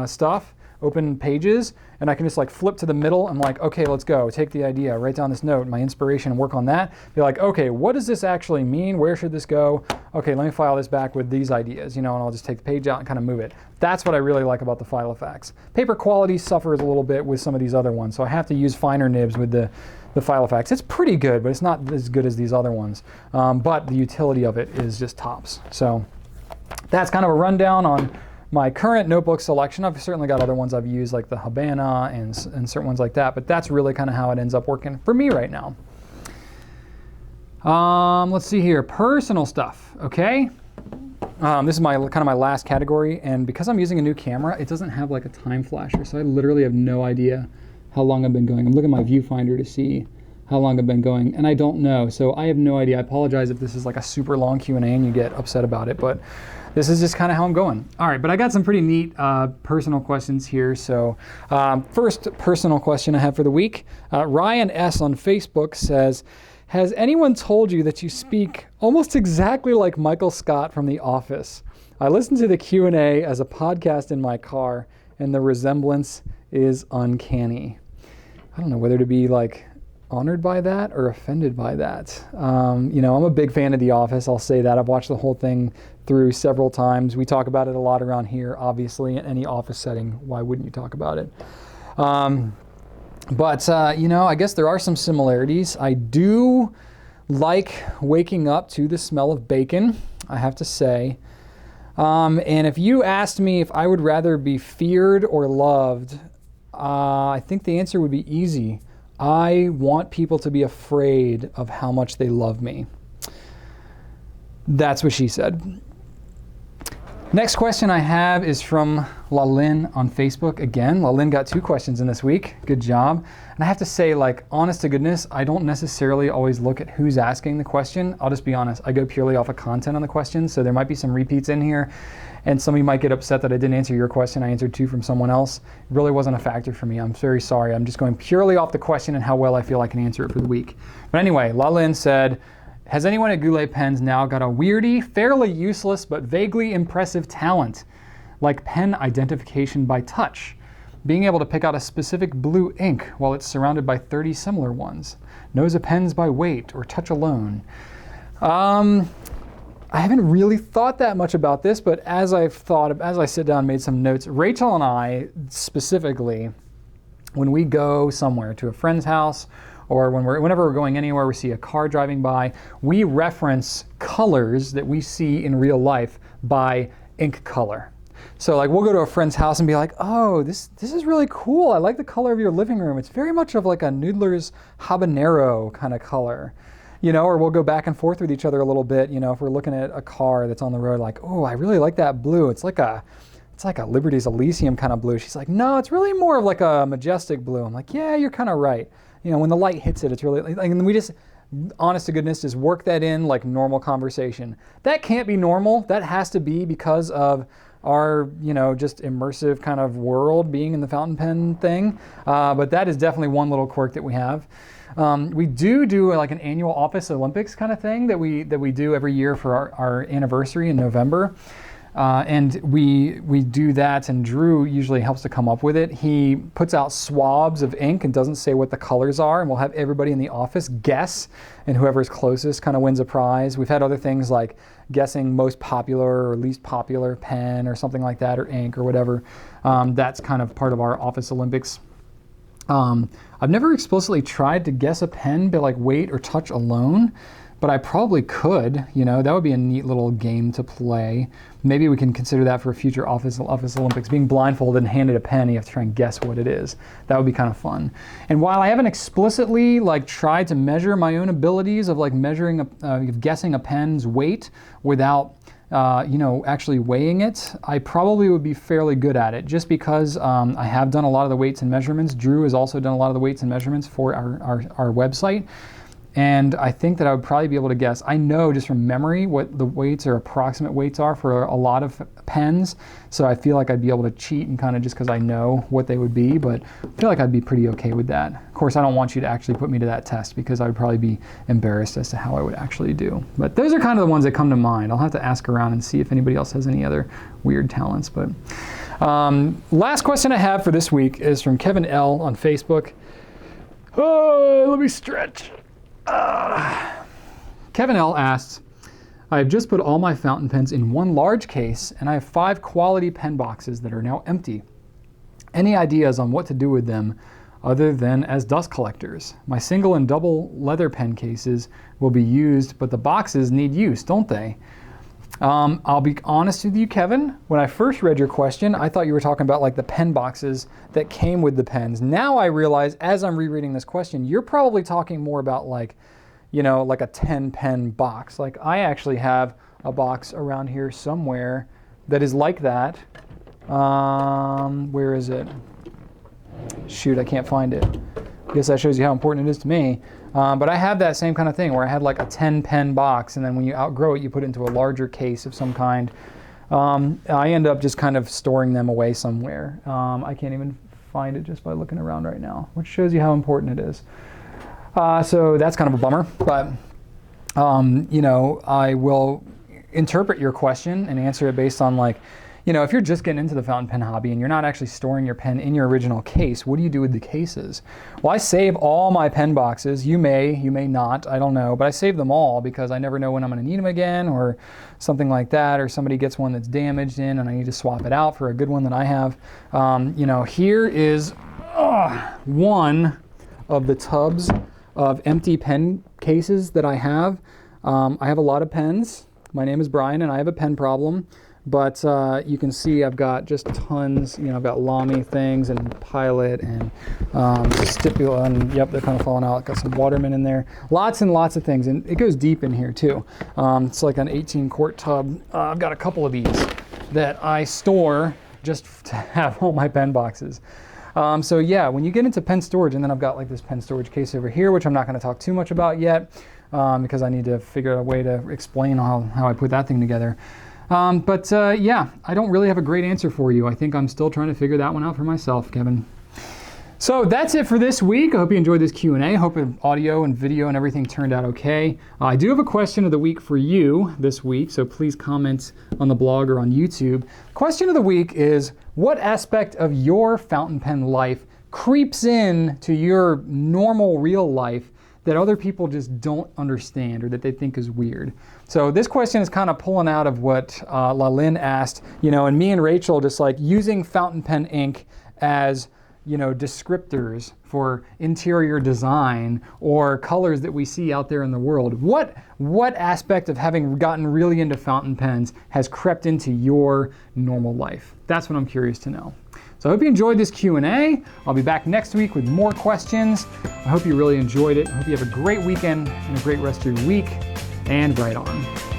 stuff, open pages, and I can just like flip to the middle. I'm like, okay, let's go. Take the idea, write down this note, my inspiration, and work on that. Be like, okay, what does this actually mean? Where should this go? Okay, let me file this back with these ideas, and I'll just take the page out and kind of move it. That's what I really like about the Filofax. Paper quality suffers a little bit with some of these other ones, so I have to use finer nibs with the Filofax. It's pretty good, but it's not as good as these other ones. But the utility of it is just tops. So that's kind of a rundown on my current notebook selection. I've certainly got other ones I've used like the Habana and certain ones like that, but that's really kind of how it ends up working for me right now. Let's see here, personal stuff, okay? This is my last category, and because I'm using a new camera, it doesn't have like a time flasher, so I literally have no idea how long I've been going. I'm looking at my viewfinder to see how long I've been going, and I don't know, so I have no idea. I apologize if this is like a super long Q&A and you get upset about it, but this is just kind of how I'm going. All right, but I got some pretty neat personal questions here. So first personal question I have for the week, Ryan S. on Facebook says, Has anyone told you that you speak almost exactly like Michael Scott from The Office? I listen to the Q&A as a podcast in my car, and the resemblance is uncanny. I don't know whether to be like honored by that or offended by that. I'm a big fan of The Office. I'll say that. I've watched the whole thing through several times. We talk about it a lot around here, obviously, in any office setting. Why wouldn't you talk about it? But I guess there are some similarities. I do like waking up to the smell of bacon, I have to say. And if you asked me if I would rather be feared or loved, I think the answer would be easy. I want people to be afraid of how much they love me. That's what she said. Next question I have is from Lalin on Facebook. Again, Lalin got 2 questions in this week. Good job. And I have to say, like, honest to goodness, I don't necessarily always look at who's asking the question. I'll just be honest. I go purely off of content on the question, so there might be some repeats in here. And some of you might get upset that I didn't answer your question. I answered 2 from someone else. It really wasn't a factor for me. I'm very sorry. I'm just going purely off the question and how well I feel I can answer it for the week. But anyway, Lalin said, has anyone at Goulet Pens now got a weirdy, fairly useless, but vaguely impressive talent, like pen identification by touch? Being able to pick out a specific blue ink while it's surrounded by 30 similar ones. Knows a pen's by weight or touch alone. I haven't really thought that much about this, but as I sit down and made some notes, Rachel and I specifically, when we go somewhere to a friend's house, or whenever we're going anywhere, we see a car driving by, we reference colors that we see in real life by ink color. So like we'll go to a friend's house and be like, oh, this is really cool. I like the color of your living room. It's very much of like a Noodler's habanero kind of color. Or we'll go back and forth with each other a little bit, if we're looking at a car that's on the road, like, oh, I really like that blue. It's like a Liberty's Elysium kind of blue. She's like, no, it's really more of like a majestic blue. I'm like, yeah, you're kind of right. When the light hits it, it's really, and we just, honest to goodness, just work that in like normal conversation. That can't be normal. That has to be because of our, just immersive kind of world being in the fountain pen thing. But that is definitely one little quirk that we have. We do like an annual Office Olympics kind of thing that we do every year for our anniversary in November. And we do that, and Drew usually helps to come up with it. He puts out swabs of ink and doesn't say what the colors are, and we'll have everybody in the office guess, and whoever's closest kind of wins a prize. We've had other things like guessing most popular or least popular pen or something like that, or ink or whatever. That's kind of part of our Office Olympics. I've never explicitly tried to guess a pen by like weight or touch alone, but I probably could, that would be a neat little game to play. Maybe we can consider that for a future Office Olympics. Being blindfolded and handed a pen, you have to try and guess what it is. That would be kind of fun. And while I haven't explicitly tried to measure my own abilities of guessing a pen's weight without actually weighing it, I probably would be fairly good at it, just because I have done a lot of the weights and measurements. Drew has also done a lot of the weights and measurements for our website. And I think that I would probably be able to guess. I know just from memory what the weights or approximate weights are for a lot of pens. So I feel like I'd be able to cheat and kind of just because I know what they would be, but I feel like I'd be pretty okay with that. Of course, I don't want you to actually put me to that test because I would probably be embarrassed as to how I would actually do. But those are kind of the ones that come to mind. I'll have to ask around and see if anybody else has any other weird talents. But last question I have for this week is from Kevin L. on Facebook. Oh, let me stretch. Kevin L. asks, I have just put all my fountain pens in one large case, and I have 5 quality pen boxes that are now empty. Any ideas on what to do with them other than as dust collectors? My single and double leather pen cases will be used, but the boxes need use, don't they? I'll be honest with you, Kevin. When I first read your question, I thought you were talking about like the pen boxes that came with the pens. Now I realize, as I'm rereading this question, you're probably talking more about like a 10 pen box. Like I actually have a box around here somewhere that is like that. Where is it? Shoot, I can't find it. I guess that shows you how important it is to me. But I have that same kind of thing where I had like a 10 pen box, and then when you outgrow it, you put it into a larger case of some kind. I end up just kind of storing them away somewhere. I can't even find it just by looking around right now, which shows you how important it is. So that's kind of a bummer, but you know, I will interpret your question and answer it based on, like, you know, if you're just getting into the fountain pen hobby and you're not actually storing your pen in your original case, what do you do with the cases? Well, I save all my pen boxes. You may not, I don't know, but I save them all because I never know when I'm going to need them again or something like that, or somebody gets one that's damaged in and I need to swap it out for a good one that I have. You know, here is one of the tubs of empty pen cases that I have. I have a lot of pens. My name is Brian and I have a pen problem. But you can see I've got just tons, you know, I've got Lamy things and Pilot and Stipula, and yep, they're kind of falling out. Got some Waterman in there. Lots and lots of things, and it goes deep in here too. It's like an 18-quart tub. I've got a couple of these that I store just to have all my pen boxes. So yeah, when you get into pen storage, and then I've got like this pen storage case over here, which I'm not going to talk too much about yet because I need to figure out a way to explain how I put that thing together. Yeah, I don't really have a great answer for you. I think I'm still trying to figure that one out for myself, Kevin. So that's it for this week. I hope you enjoyed this Q&A. I hope the audio and video and everything turned out okay. I do have a question of the week for you this week, so please comment on the blog or on YouTube. Question of the week is, what aspect of your fountain pen life creeps in to your normal real life that other people just don't understand or that they think is weird? So this question is kind of pulling out of what Lalin asked, you know, and me and Rachel just like using fountain pen ink as, you know, descriptors for interior design or colors that we see out there in the world. What aspect of having gotten really into fountain pens has crept into your normal life? That's what I'm curious to know. So I hope you enjoyed this Q&A. I'll be back next week with more questions. I hope you really enjoyed it. I hope you have a great weekend and a great rest of your week. And right on.